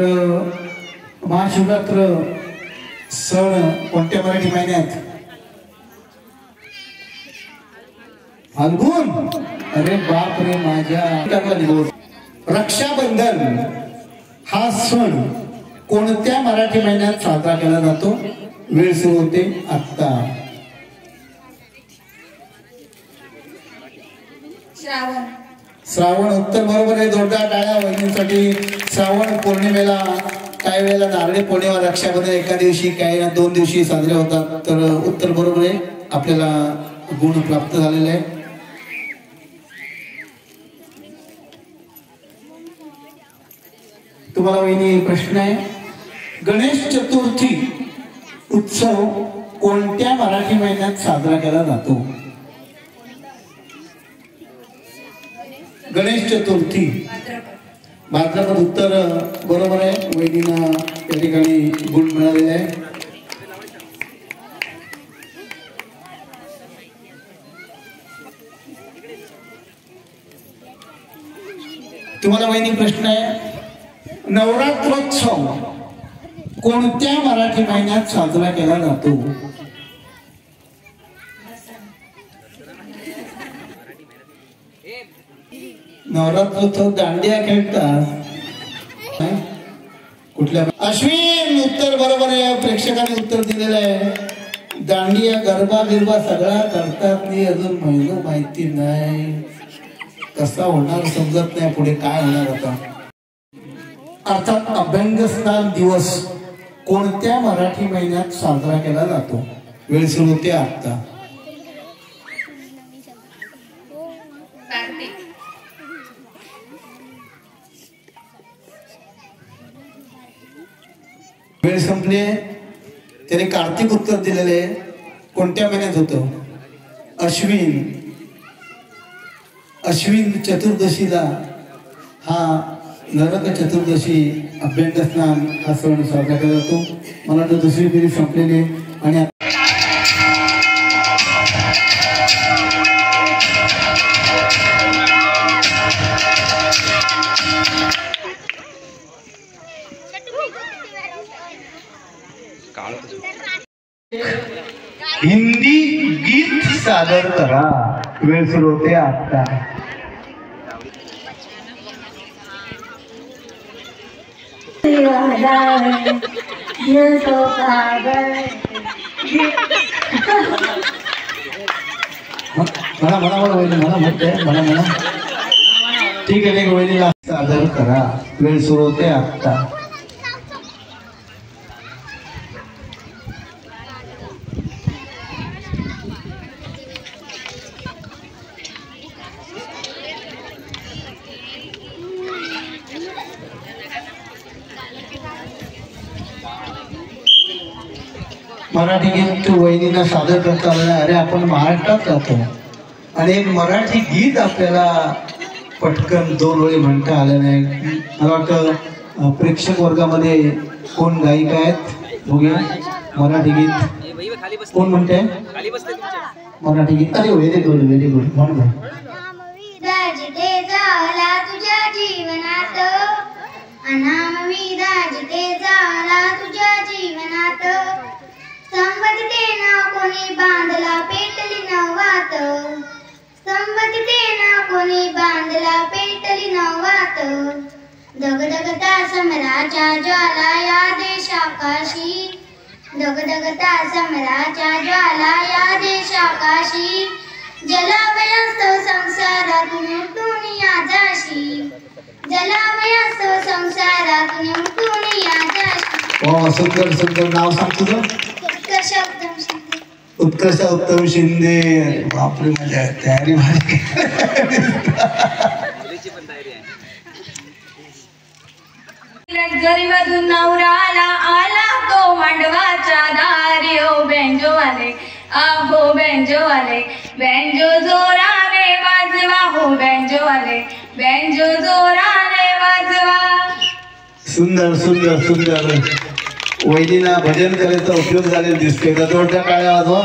महाशिवरात्र सण कोणत्या मराठी महिन्यात. फाल्गुन. अरे बाप रे माझ्या. रक्षाबंधन हा सण कोणत्या मराठी महिन्यात साजरा केला जातो. वेळ सुरू होते आत्ता. श्रावण. श्रावण उत्तर बरोबर आहे. जोरदार टाळ्या वहिनींसाठी. श्रावण पौर्णिमेला काही वेळेला नारळी पौर्णिमा, रक्षाबंधन एका दिवशी, काही ना 2 दिवशी साजरे होतात. तर उत्तर बरोबर आहे. आपल्याला गुण प्राप्त झालेले आहे. तुम्हाला वहिनी प्रश्न आहे, गणेश चतुर्थी उत्सव कोणत्या मराठी महिन्यात साजरा केला जातो. गणेश चतुर्थी भाद्रपद. उत्तर बरोबर आहे. वहिनींना त्या ठिकाणी गुण मिळालेले आहे. तुम्हाला वहिनी प्रश्न आहे, नवरात्रोत्सव कोणत्या मराठी महिन्यात साजरा केला जातो. नवरात्रोत्सव दांडिया खेळतात. कुठल्या. अश्विन उत्तर बरोबर आहे. प्रेक्षकांनी उत्तर दिलेलं आहे. दांडिया गरबा बिरबा सगळा करतात. नाही अजून महिना माहिती नाही कसा होणार, समजत नाही पुढे काय होणार आता. अर्थात अभ्यंगस्नान दिवस कोणत्या मराठी महिन्यात साजरा केला जातो. वेळ सुरू होते आता. वेळ संपली. त्याने कार्तिक उत्तर दिलेले. कोणत्या महिन्यात होतं. अश्विन. अश्विन चतुर्दशीला हा नरक चतुर्दशी अभ्यंगस्नान हा सण साजरा केला जातो. मला वाटतं दुसरी फेरी संपलेली आणि हिंदी गीत सादर करा. वेळ सुरू होते आता. म्हणा वहिनी म्हणा. ठीक आहे वहिनीला सादर करा. वेळ सुरू होते आता. मराठी गीत वहिनीला सादर करता आलं. अरे आपण महाराष्ट्रात राहतो आणि एक मराठी गीत आपल्याला पटकन 2 वेळी म्हणता आलं नाही. मला वाटतं प्रेक्षक वर्गामध्ये कोण गायिका आहेत बघूया. मराठी गीत कोण म्हणते मराठी गीत? अरे व्हेरी गुड म्हण. तुझ्या जीवनात अनाम विराज ते झाला तुझ्या जीवनात. संबंधितेना कोणी बांधला पेटली नवात. संबंधितेना कोणी बांधला पेटली नवात. दगदगता समराच्या ज्वाला या देशाकाशी. दगदगता समराच्या ज्वाला या देशाकाशी. जलावयस्त संसारातून उठून या जाशी. जलावयस्त संसारातून उठून या जाशी. सुंदर नाव सांग तुझं. उत्कर्ष उत्तम शिंदे. बापरे माझ्या तयारी भारी. लक्झरीमधून नवराला आला तो मांडवाच्या दारी. ओ बेंजो आले आहो बेंजो आले. बेंजो जोराने वाजवा हो बेंजो आले. बेंजो जोराने वाजवा. सुंदर. वहिनीला भजन करायचा उपयोग झालेला दिसतोय. जोरदार टाळ्या वाजवा.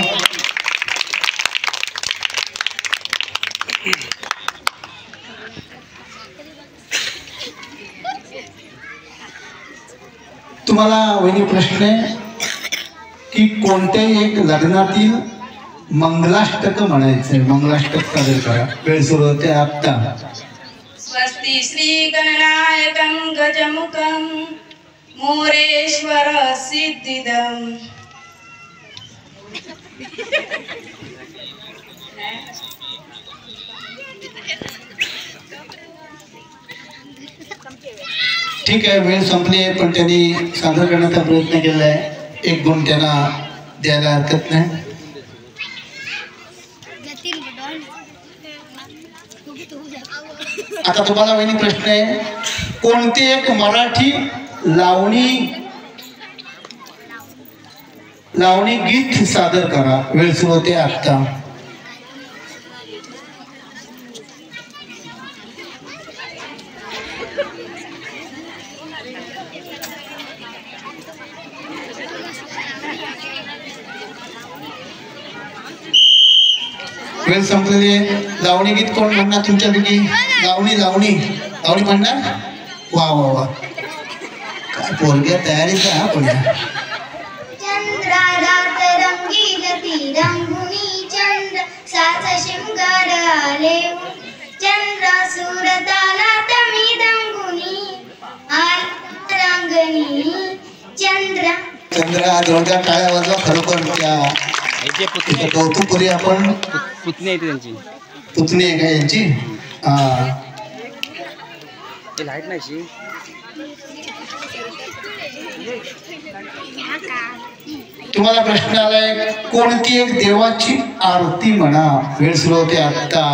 तुम्हाला वहिनी प्रश्न आहे की कोणत्याही एक लग्नातील मंगलाष्टक म्हणायचंय. मंगलाष्टक सादर करा. वेळ सुरू होते आता. स्वस्ति श्री गणनायकं गजमुखं मोरेश्वर सिद्धिदं. ठीक आहे वेळ संपली आहे पण त्यांनी सादर करण्याचा प्रयत्न केला आहे. 1 गुण त्यांना द्यायला हरकत नाही. आता तुम्हाला वहिनी प्रश्न आहे कोणती एक मराठी लावणी गीत सादर करा. वेळ सुरू होते आता. वेळ संपलेली आहे. लावणी गीत कोण म्हणणार तुमच्यापैकी? लावणी म्हणणार. वा काय पोरग्या तयारीचा हा पण. चंद्रारात रंगील ती रंगुनी चंद्र साच शिंगार आले. चंद्र सुरतालात मी रंगुनी रंगणी. चंद्र जोरदार टाळ्या वाजवा. खरोखर त्या कौतुक करूया आपण. पुतणी आहे त्यांची. पुतणी आहे का यांची? लाईट नाही. तुम्हाला प्रश्न आलाय कोणती एक देवाची आरती म्हणा. वेळ सुरू होते आता.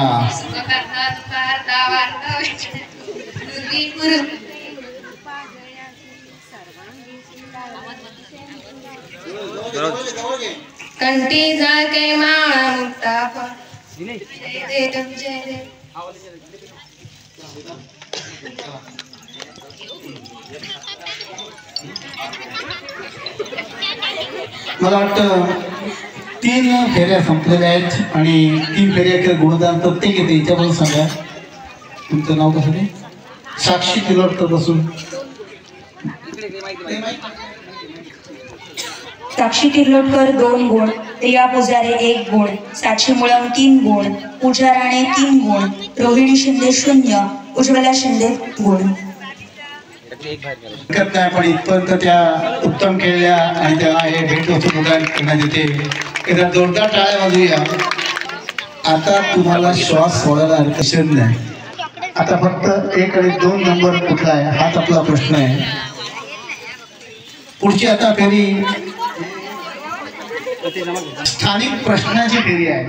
कंठी जाके माळा मुक्ता मला वाटतं 3 फेऱ्या संपलेल्या आहेत आणि 3 फेऱ्याचे गुणदान प्रत्येक येते. याच्याबद्दल सांगा तुमचं नाव कसं ते? साक्षी तिलोडकर बसून. साक्षी तिर्लोटकर 2 गुण, रिया पुजारे 1 गुण, साक्षी मुळम 3 गुण, पूजा राणे 3 गुण, रोहिणी शिंदे 0, उज्ज्वला शिंदे गुण. हरकत नाही, पण इथपर्यंत त्या उत्तम खेळल्या आणि त्याला हे भेटवस्तू प्रदान करण्यात येते. एकदा जोरदार टाळ्या वाजूया. आता तुम्हाला श्वास सोडायला हरकत नाही. आता फक्त 1 आणि 2 नंबर कुठला आहे हाच आपला प्रश्न आहे. पुढची आता फेरी स्थानिक प्रश्नाची फेरी आहे.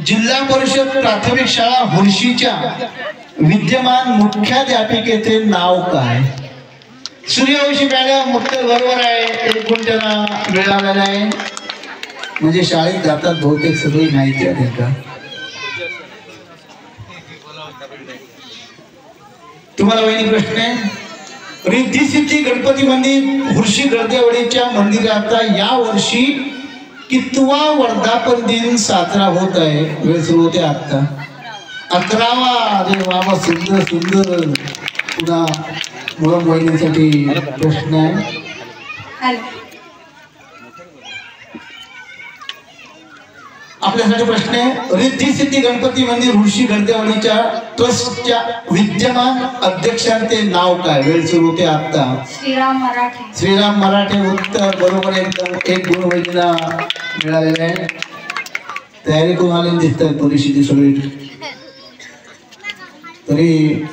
जिल्हा परिषद प्राथमिक शाळा हुर्शीच्या विद्यमान मुख्याध्यापिकेचे नाव काय? सूर्यवंशी मॅडम उत्तर बरोबर आहे. 1 गुण त्यांना मिळालेला आहे. म्हणजे शाळेत जातात बहुतेक सगळी माहिती आहे का? तुम्हाला वहिनी प्रश्न आहे. रिद्धी सिद्धी गणपती मंदिर हुर्शी गर्देवाडीच्या मंदिराचा या वर्षी कितवा वर्धापन दिन साजरा होत आहे? वेळ सुरू होते आता 11वा. अरे बाबा सुंदर सुंदर. पुन्हा मुळम वहिनीसाठी प्रश्न आहे. आपल्यासाठी प्रश्न आहे. रिद्धी सिद्धी गणपती मंदिर हुर्शी गर्देवाडीच्या ट्रस्टच्या विद्यमान अध्यक्षांचे नाव काय? वेळ सुरू होते आता. श्रीराम मराठे. श्रीराम मराठे उत्तर बरोबर. एकदम 1 गुण वहिनीला मिळालेला आहे. तयारी करून आले दिसतात परीक्षेची सगळी. तरी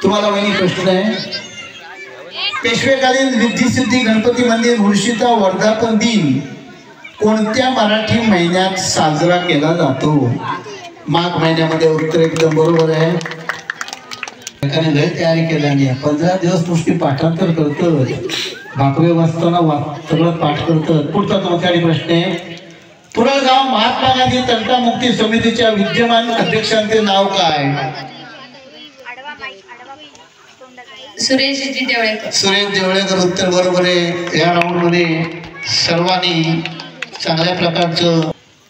तुम्हाला वहिनी प्रश्न आहे. पेशवेकालीन रिद्धी सिद्धी गणपती मंदिर हुर्शीचा वर्धापन दिन कोणत्या मराठी महिन्यात साजरा केला जातो? माघ महिन्यामध्ये. उत्तर एकदम बरोबर आहे. लय तयारी केल्याने 15 दिवस नुसती पाठांतर करतं. भाकरी वाचताना सगळं पाठ करतं. पुढचा तुमच्यासाठी प्रश्न आहे. पुरळगाव महात्मा गांधी तंटा मुक्ती समितीच्या विद्यमान अध्यक्षांचे नाव काय? सुरेशजी देवळेकर. सुरेश देवळेकर उत्तर बरोबर आहे. या राऊंड मध्ये सर्वांनी चांगल्या प्रकारचं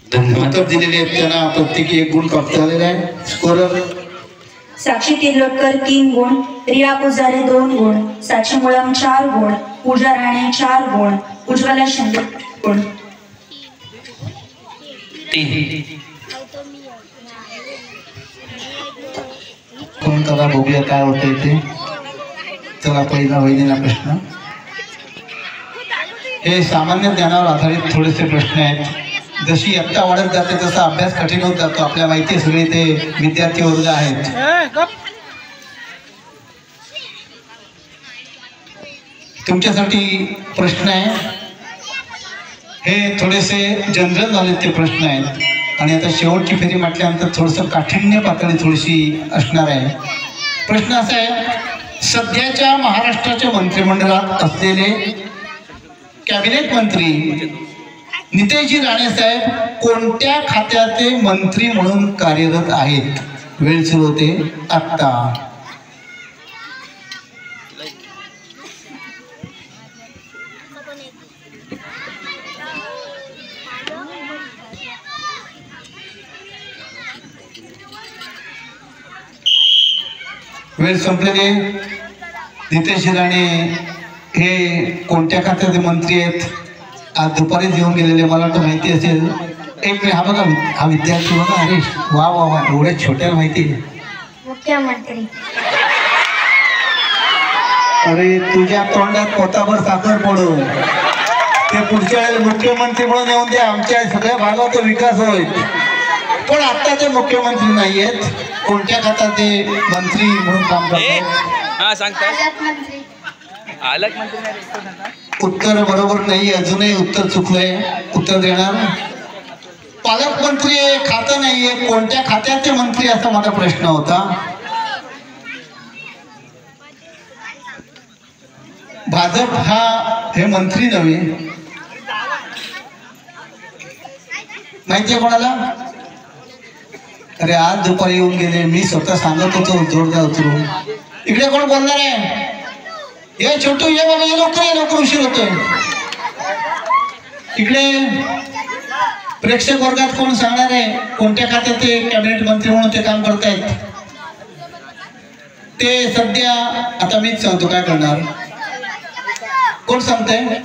उत्तर दिलेले आहेत. त्यांना प्रत्येकी 1 गुण प्राप्त झालेला आहे. स्कोरर साक्षी तिर्लोटकर 3 गुण, रिया पुजारे 2 गुण, साक्षी मुळम 4 गुण, पूजा राणे 4 गुण, उज्ज्वला शिंदे गुण. कोण करा बघूया काय होतंय ते. चला पहिला वहिनीला प्रश्न. हे सामान्य ज्ञानावर आधारित थोडेसे प्रश्न आहेत. जशी इयत्ता वाढत जाते तसा अभ्यास कठीण होत जातो. आपल्या माहिती सगळे ते विद्यार्थी वर्ग आहेत. तुमच्यासाठी प्रश्न आहे. हे थोडेसे जनरल नॉलेजचे प्रश्न आहेत आणि आता शेवटची फेरी म्हटल्यानंतर थोडंसं काठिण्य पातळी थोडीशी असणार आहे. प्रश्न असा आहे. सध्याच्या महाराष्ट्राच्या मंत्रिमंडळात असलेले कॅबिनेट मंत्री नितेशजी राणे साहेब कोणत्या खात्याचे मंत्री म्हणून कार्यरत आहेत? वेळ सुरू होते आता. वेळ संपलेले. नितेश राणे हे कोणत्या खात्याचे मंत्री आहेत? आज दुपारीच येऊन गेलेले. मला तर माहिती असेल. एक हा बघा, हा विद्यार्थी बघा. अरे वा वा वा, एवढ्या छोट्या माहिती. मुख्यमंत्री. अरे तुझ्या तोंडात पोताभर साखर पडू. ते पुढच्या वेळेला मुख्यमंत्री म्हणून येऊन दे. आमच्या सगळ्या भागाचा विकास होईल. पण आता ते मुख्यमंत्री नाही आहेत. कोणत्या खात्याचे मंत्री म्हणून काम करतात? उत्तर बरोबर नाही. अजूनही उत्तर चुकलंय. उत्तर देणार. पालकमंत्री खातं नाहीये. कोणत्या खात्याचे मंत्री असा माझा प्रश्न होता. भाजप हे मंत्री नव्हे. माहितीये कोणाला? अरे आज दुपारी येऊन गेले, मी स्वतः सांगत होतो जोरदार उतरून. इकडे कोण बोलणार आहे? ये छोटू ये बाबा, ये लवकर उशीर होतोय. इकडे प्रेक्षक वर्गात कोण सांगणार आहे कोणत्या खात्यात ते कॅबिनेट मंत्री म्हणून ते काम करतायत? ते सध्या आता मीच सांगतो, काय करणार? कोण सांगतंय?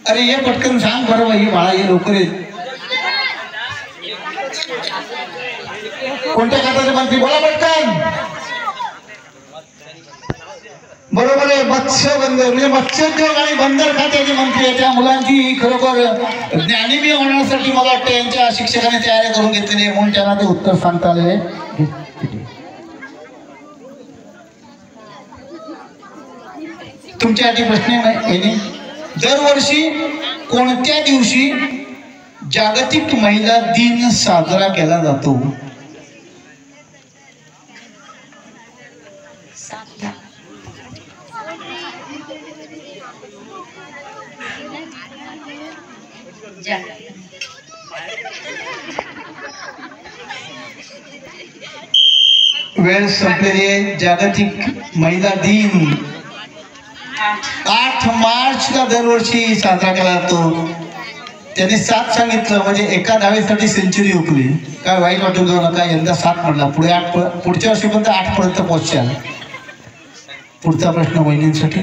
अरे ये पटकन सांग बरोबर, ही बाळा ये लवकर ये. कोणत्या खात्याचे मंत्री? बोला पटकन. बरोबर आहे, मत्स्य बंदर म्हणजे मत्स्योद्योग आणि बंदर खात्याचे मंत्री आहे. त्या मुलांची खरोखर ज्ञानिबी होण्यासाठी मला वाटतं यांच्या शिक्षकाने तयारी करून घेतलेली आहे, म्हणून त्यांना ते उत्तर सांगता आले. तुमच्यासाठी प्रश्न आहे, दरवर्षी कोणत्या दिवशी जागतिक महिला दिन साजरा केला जातो? वेळ संपलेली आहे. जागतिक महिला दिन 8 मार्चला दरवर्षी साजरा केला जातो. त्यांनी 7 सांगितलं म्हणजे एका धावेसाठी सेंचुरी हुकली. काय वाईट वाटून जाऊ नका, यंदा 7 म्हणला, पुढे 8, पुढच्या वर्षीपर्यंत 8 पर्यंत पोहोचाल. पुढचा प्रश्न वहिनींसाठी.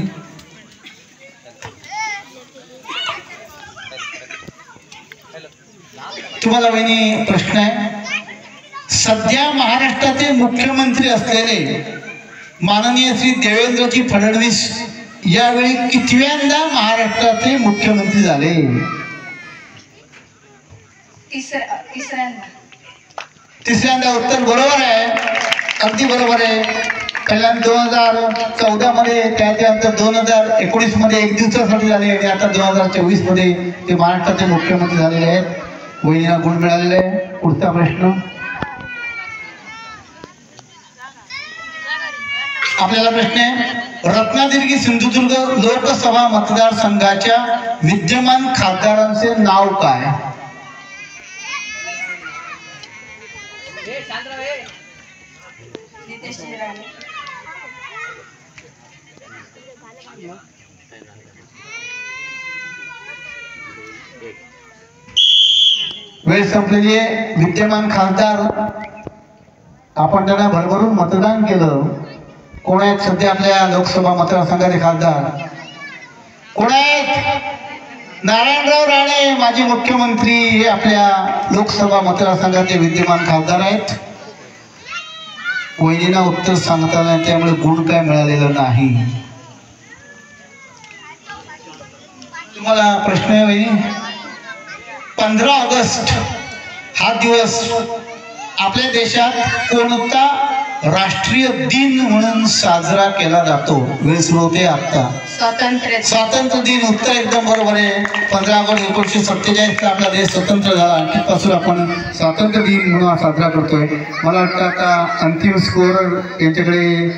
तुम्हाला वहिनी प्रश्न आहे, सध्या महाराष्ट्राचे मुख्यमंत्री असलेले माननीय श्री देवेंद्रजी फडणवीस यावेळी कितव्यांदा महाराष्ट्राचे मुख्यमंत्री झाले? तिसऱ्यांदा. उत्तर बरोबर आहे, अगदी बरोबर आहे. पहिल्यांदा 2014 मध्ये, त्यानंतर 2019 मध्ये 1 दिवसासाठी झाले आणि आता 2024 मध्ये ते महाराष्ट्राचे मुख्यमंत्री झालेले आहेत. वहिनीला गुण मिळालेले आहे. पुढचा प्रश्न आपल्याला प्रश्न आहे, रत्नागिरी सिंधुदुर्ग लोकसभा मतदारसंघाच्या विद्यमान खासदारांचे नाव काय? वेळ संपलेली आहे. विद्यमान खासदार आपण त्यांना भरभरून मतदान केलं. कोण आहेत सध्या आपल्या लोकसभा मतदारसंघाचे खासदार? कोण आहेत? नारायणराव राणे माजी मुख्यमंत्री हे आपल्या लोकसभा मतदारसंघाचे विद्यमान खासदार आहेत. वहिनीला उत्तर सांगता नाही, त्यामुळे गुण काय मिळालेलं नाही. तुम्हाला प्रश्न आहे वहिनी, 15 ऑगस्ट हा दिवस आपल्या देशात कोणता राष्ट्रीय दिन म्हणून साजरा केला जातो? वेळ सुरू होते आता. स्वातंत्र्य दिन. उत्तर एकदम बरोबर आहे. 15 ऑगस्ट 1947 आपला देश स्वतंत्र झाला, तिथपासून आपण स्वातंत्र्य दिन म्हणून साजरा करतोय. मला वाटतं आता अंतिम स्कोर यांच्याकडे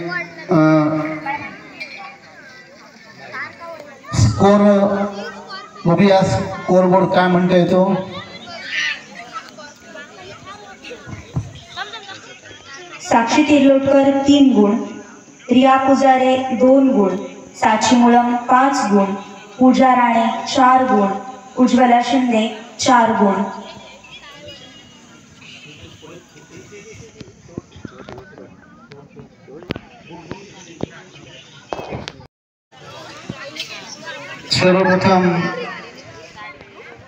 स्कोर बघूया, स्कोर बोर्ड काय म्हणता येतो. साक्षी तिर्लोटकर 3 गुण, रिया पुजारे 2 गुण, साची मुळम 5 गुण, पूजा राणे 4 गुण, उज्ज्वला शिंदे 4 गुण. सर्वप्रथम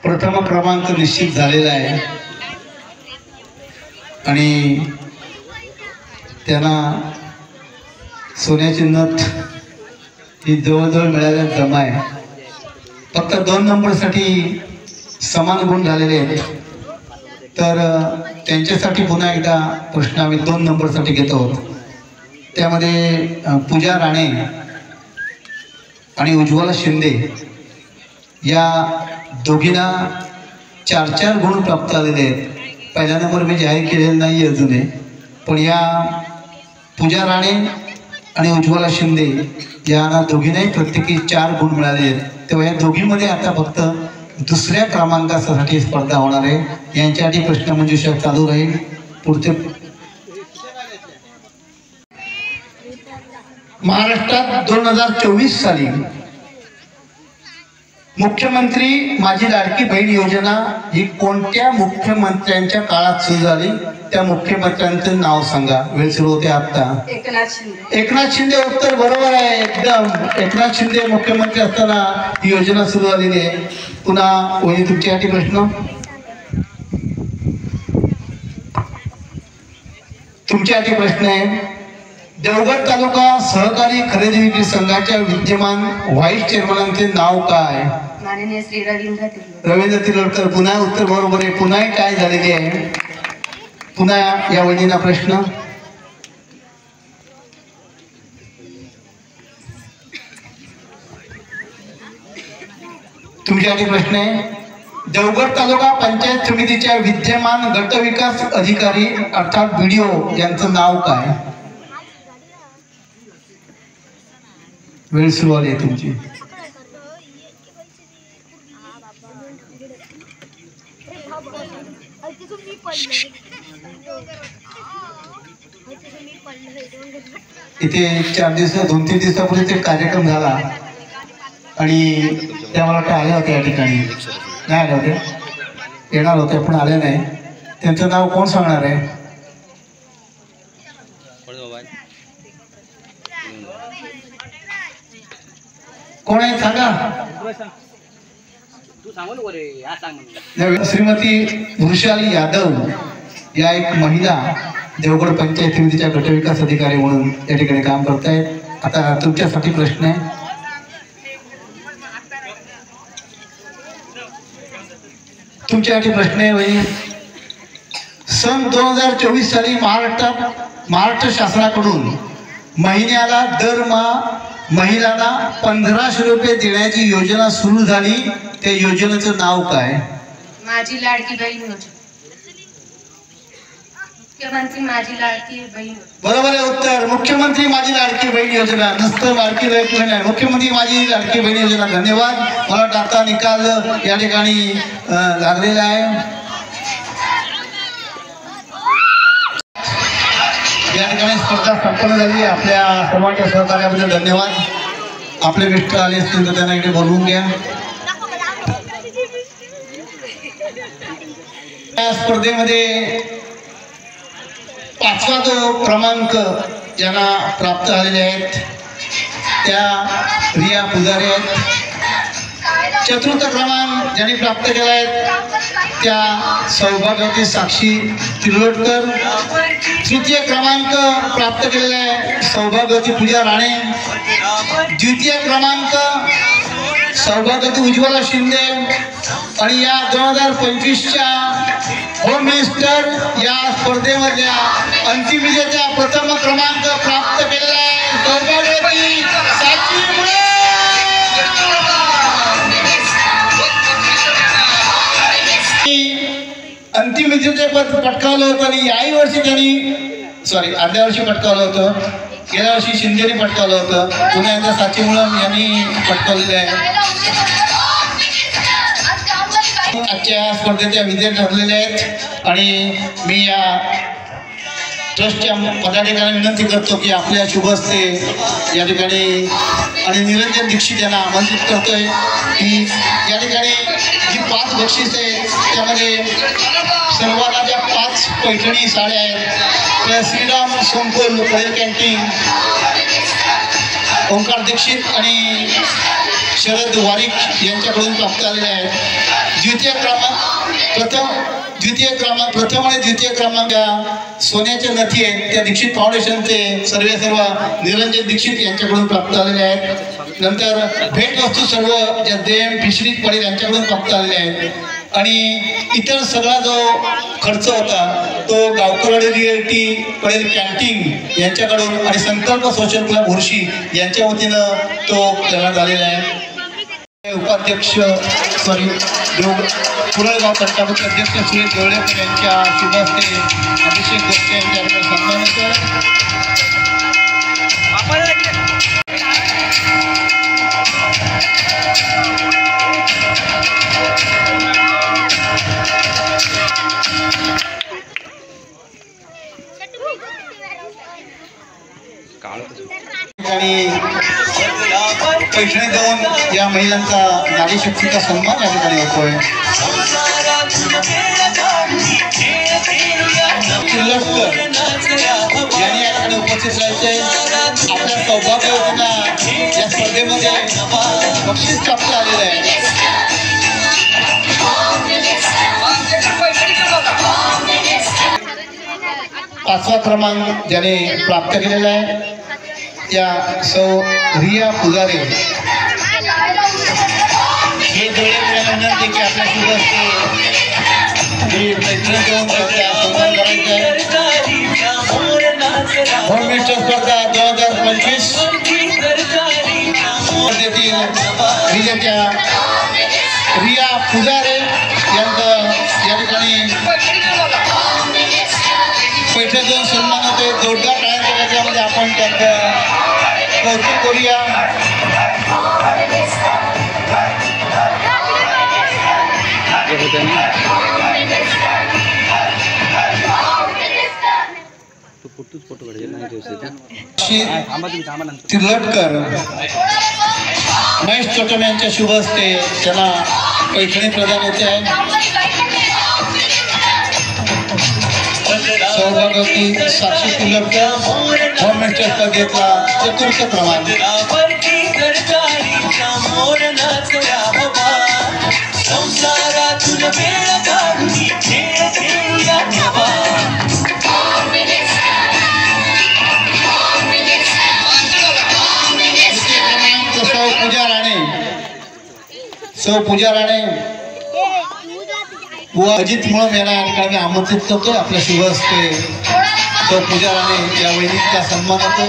प्रथम क्रमांक निश्चित झालेला आहे आणि त्यांना सोन्याची नथ ही जवळजवळ मिळायला जमा आहे. फक्त 2 नंबरसाठी समान गुण झालेले आहेत. तर त्यांच्यासाठी पुन्हा एकदा प्रश्न आम्ही 2 नंबरसाठी घेत आहोत. त्यामध्ये पूजा राणे आणि उज्ज्वला शिंदे या दोघींना 4-4 गुण प्राप्त झालेले आहेत. पहिला नंबर मी जाहीर केलेला नाही अजूनही, पण या पूजा राणे आणि उज्ज्वला शिंदे यांना दोघींनाही प्रत्येकी 4 गुण मिळाले आहेत. तेव्हा या दोघींमध्ये आता फक्त दुसऱ्या क्रमांकासाठी स्पर्धा होणार आहे. यांच्यासाठी प्रश्नमंजुषा चालू राहील. पुढचे महाराष्ट्रात 2024 साली मुख्यमंत्री माझी लाडकी बहीण योजना ही कोणत्या मुख्यमंत्र्यांच्या काळात सुरू झाली? त्या मुख्यमंत्र्यांचं नाव सांगा. वेळ सुरू होते आता. एकनाथ शिंदे. उत्तर बरोबर आहे एकदम. एकनाथ शिंदे मुख्यमंत्री असताना ही योजना सुरू झालेली आहे. पुन्हा वहिनी तुमच्यासाठी प्रश्न. तुमच्यासाठी प्रश्न आहे. देवगड तालुका सहकारी खरेदी विक्री संघाच्या विद्यमान व्हाईस चेअरमनांचे नाव काय? माननीय श्री रवींद्र तिलोडकर. पुन्हा उत्तर बरोबर आहे. पुन्हा काय झालेली आहे? पुन्हा या वहिनीला प्रश्न. तुमच्यासाठी प्रश्न आहे. देवगड तालुका पंचायत समितीच्या विद्यमान गट विकास अधिकारी अर्थात BDO यांचं नाव काय? वेळ सुरू आली आहे तुमची. इथे 2-3 दिवसापूर्वी ते कार्यक्रम झाला आणि त्या मला वाटतं आल्या होत्या या ठिकाणी. नाही आल्या होत्या, येणार होत्या पण आल्या नाही. त्यांचं नाव कोण सांगणार आहे? कोण आहे सांगा. श्रीमती वृषाली यादव या एक महिला देवगड पंचायत समितीच्या गटविकास अधिकारी म्हणून या ठिकाणी काम करतायत. आता तुमच्यासाठी प्रश्न आहे. तुमच्यासाठी प्रश्न आहे वही. सन 2024 साली महाराष्ट्र शासनाकडून महिन्याला दरमहा महिलांना 1500 रुपये देण्याची योजना सुरू झाली. त्या योजनेचं नाव काय? माझी लाडकी बहीण योजना. मुख्यमंत्री माझी लाडकी बहीण. बरोबर आहे उत्तर. मुख्यमंत्री माझी लाडकी बहीण योजना. नुसतं लाडकी बहीण आहे, मुख्यमंत्री माझी लाडकी बहीण योजना. धन्यवाद. मला टाका निकाल या ठिकाणी लागलेला आहे. या ठिकाणी स्पर्धा संपन्न झाली. आपल्या सर्वांच्या सहकार्याबद्दल धन्यवाद. आपले मित्र आले असतील तर त्यांना इकडे बोलवून घ्या. या स्पर्धेमध्ये 5वा जो क्रमांक ज्यांना प्राप्त झालेले आहेत त्या रिया पुजारी आहेत. 4र्थ क्रमांक ज्यांनी प्राप्त केला आहे त्या सौभाग्यवती साक्षी तिलोडकर. 3य क्रमांक प्राप्त केलेला आहे सौभाग्यवती पूजा राणे. 2य क्रमांक सौभाग्यवती उज्ज्वला शिंदे. आणि या 2025च्या होम मिनिस्टर या स्पर्धेमधल्या अंतिम विजेत्या प्रथम क्रमांक प्राप्त केलेला आहे सौभाग्यवती साक्षी. अंतिम विजेतेपद पटकावलं होतं आणि याही वर्षी त्यांनी आदल्या वर्षी पटकावलं होतं. गेल्या वर्षी शिंदेने पटकावलं होतं. पुन्हा एकदा साची मुळम यांनी पटकावलेलं आहे. आजच्या स्पर्धेच्या विजेते ठरलेले आहेत आणि मी या ट्रस्टच्या पदाधिकाऱ्यांना विनंती करतो की आपल्या शुभ हस्ते या ठिकाणी आणि निरंजन दीक्षित यांना आमंत्रित करतोय की या ठिकाणी जी 5 बक्षीस आहेत त्यामध्ये सर्वांना ज्या 5 पैठणी साड्या आहेत त्या श्रीराम संकुल पडेल कॅन्टीन, ओंकार दीक्षित आणि शरद वारिक यांच्याकडून प्राप्त झालेल्या आहेत. प्रथम आणि द्वितीय क्रमांक सोन्याच्या नथी आहेत त्या दीक्षित फाउंडेशनचे सर्व निरंजन दीक्षित यांच्याकडून प्राप्त झालेले आहेत. नंतर भेटवस्तू सर्व ज्या देम फिशरीज पडेल यांच्याकडून प्राप्त झालेले आहेत. आणि इतर सगळा जो खर्च होता तो गावकरवाडी रिअल्टी पडेल कॅन्टीन यांच्याकडून आणि संकल्प सोशल क्लब उर्शी यांच्या वतीनं तो करण्यात आलेला आहे. उपाध्यक्ष पुरळगाव तंटामुक्त अध्यक्ष श्री देवळेकर यांच्या शुभ हस्ते अभिषेक गोष्टी यांच्याकडे सन्मानित. आणि पैठणी देऊन या महिलांचा नारी शक्तीचा सन्मान या ठिकाणी होतोय. किल्लोस्कर यांनी या ठिकाणी उपस्थित राहायचे. आपल्या सौभाग्यवतींना या स्पर्धेमध्ये बक्षीस प्राप्त झालेलं आहे. 5वा क्रमांक ज्याने प्राप्त केलेला आहे त्या सौ रिया पुजारे. हे जोडे विनंती की आपल्या शुभ पैठणी देऊन सन्मान करायचा आहे. होम मिनिस्टर स्पर्धा 2025 स्पर्धेतील विजेत्या रिया पुजारे यांचं या ठिकाणी पैठण देऊन सन्मान होते. जोरदार टाळ्यांच्या गजरामध्ये आपण त्यांचं कौतुक करूया. तिर्लोटकर महेश चोटम यांच्या शुभ हस्ते त्यांना पैठणी प्रदान होते आहे. सौभाग्यवती साक्षी तिर्लोटकर होम मिनिस्टर स्पर्धेतला 4th क्रमांक. सौ पूजा राणे व अजित मुळम यांना या ठिकाणी आमंत्रित करतो. आपल्या शुभ हस्ते सौ पूजा राणे या वैदिकचा सन्मान होतो.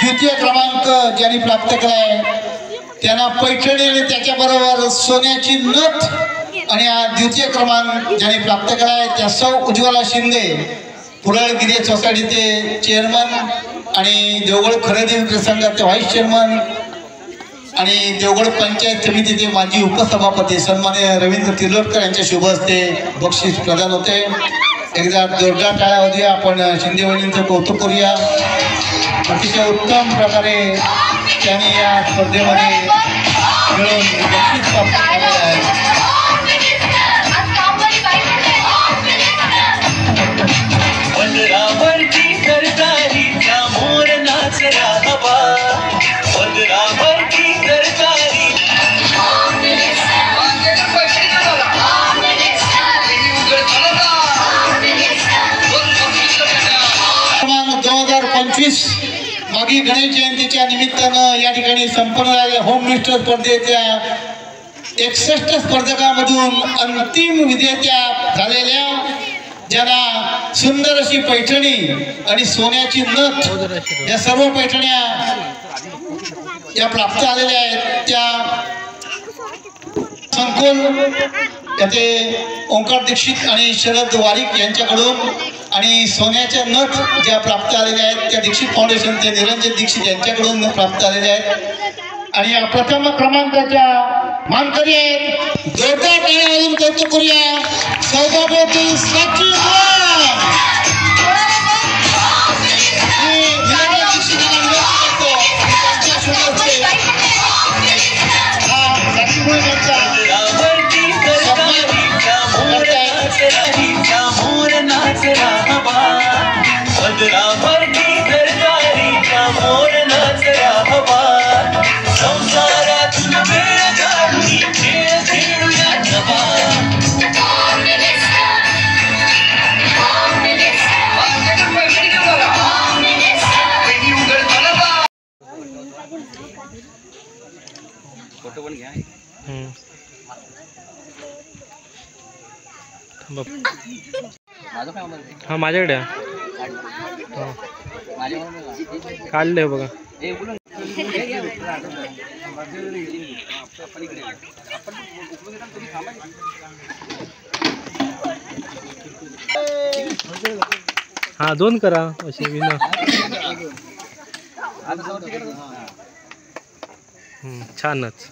द्वितीय क्रमांक ज्यांनी प्राप्त केलाय त्यांना पैठणी आणि त्याच्याबरोबर सोन्याची नथ. आणि हा द्वितीय क्रमांक ज्यांनी प्राप्त केलाय त्या सौ उज्ज्वला शिंदे पुरळगिरी सोसायटीचे चेअरमन आणि देवगड खरेदी विक्री संघाचे व्हाईस चेअरमन आणि देवगड पंचायत समितीचे माजी उपसभापती सन्माननीय रवींद्र तिर्लोटकर यांच्या शुभ हस्ते बक्षीस प्रदान होते. एकदा जोरदार टाळ्या होत्या. आपण शिंदे वहिनींचं कौतुक करूया. अतिशय उत्तम प्रकारे त्यांनी या स्पर्धेमध्ये मिळून बक्षीस प्राप्त केलेलं आहे. मागी गणेश जयंतीच्या निमित्तानं या ठिकाणी संपन्न झालेल्या होम मिनिस्टर स्पर्धेच्या 61 स्पर्धकांमधून अंतिम विजेत्या झालेल्या ज्यांना सुंदर अशी पैठणी आणि सोन्याची नथ या सर्व पैठण्या या प्राप्त झालेल्या आहेत त्या संकुल त्याचे ओंकार दीक्षित आणि शरद वारिक यांच्याकडून आणि सोन्याच्या नथ ज्या प्राप्त झालेल्या आहेत त्या दीक्षित फाउंडेशनचे निरंजन दीक्षित यांच्याकडून प्राप्त झालेल्या आहेत. आणि या प्रथम क्रमांकाच्या मानकरी आहेत. जोरदार टाळ्या वाजवून कौतुक करूया. सौभाग्यवती साक्षी फोटो पण घ्या. हा माझ्याकडे काढले बघा. हा 2 करा असे विना छानच.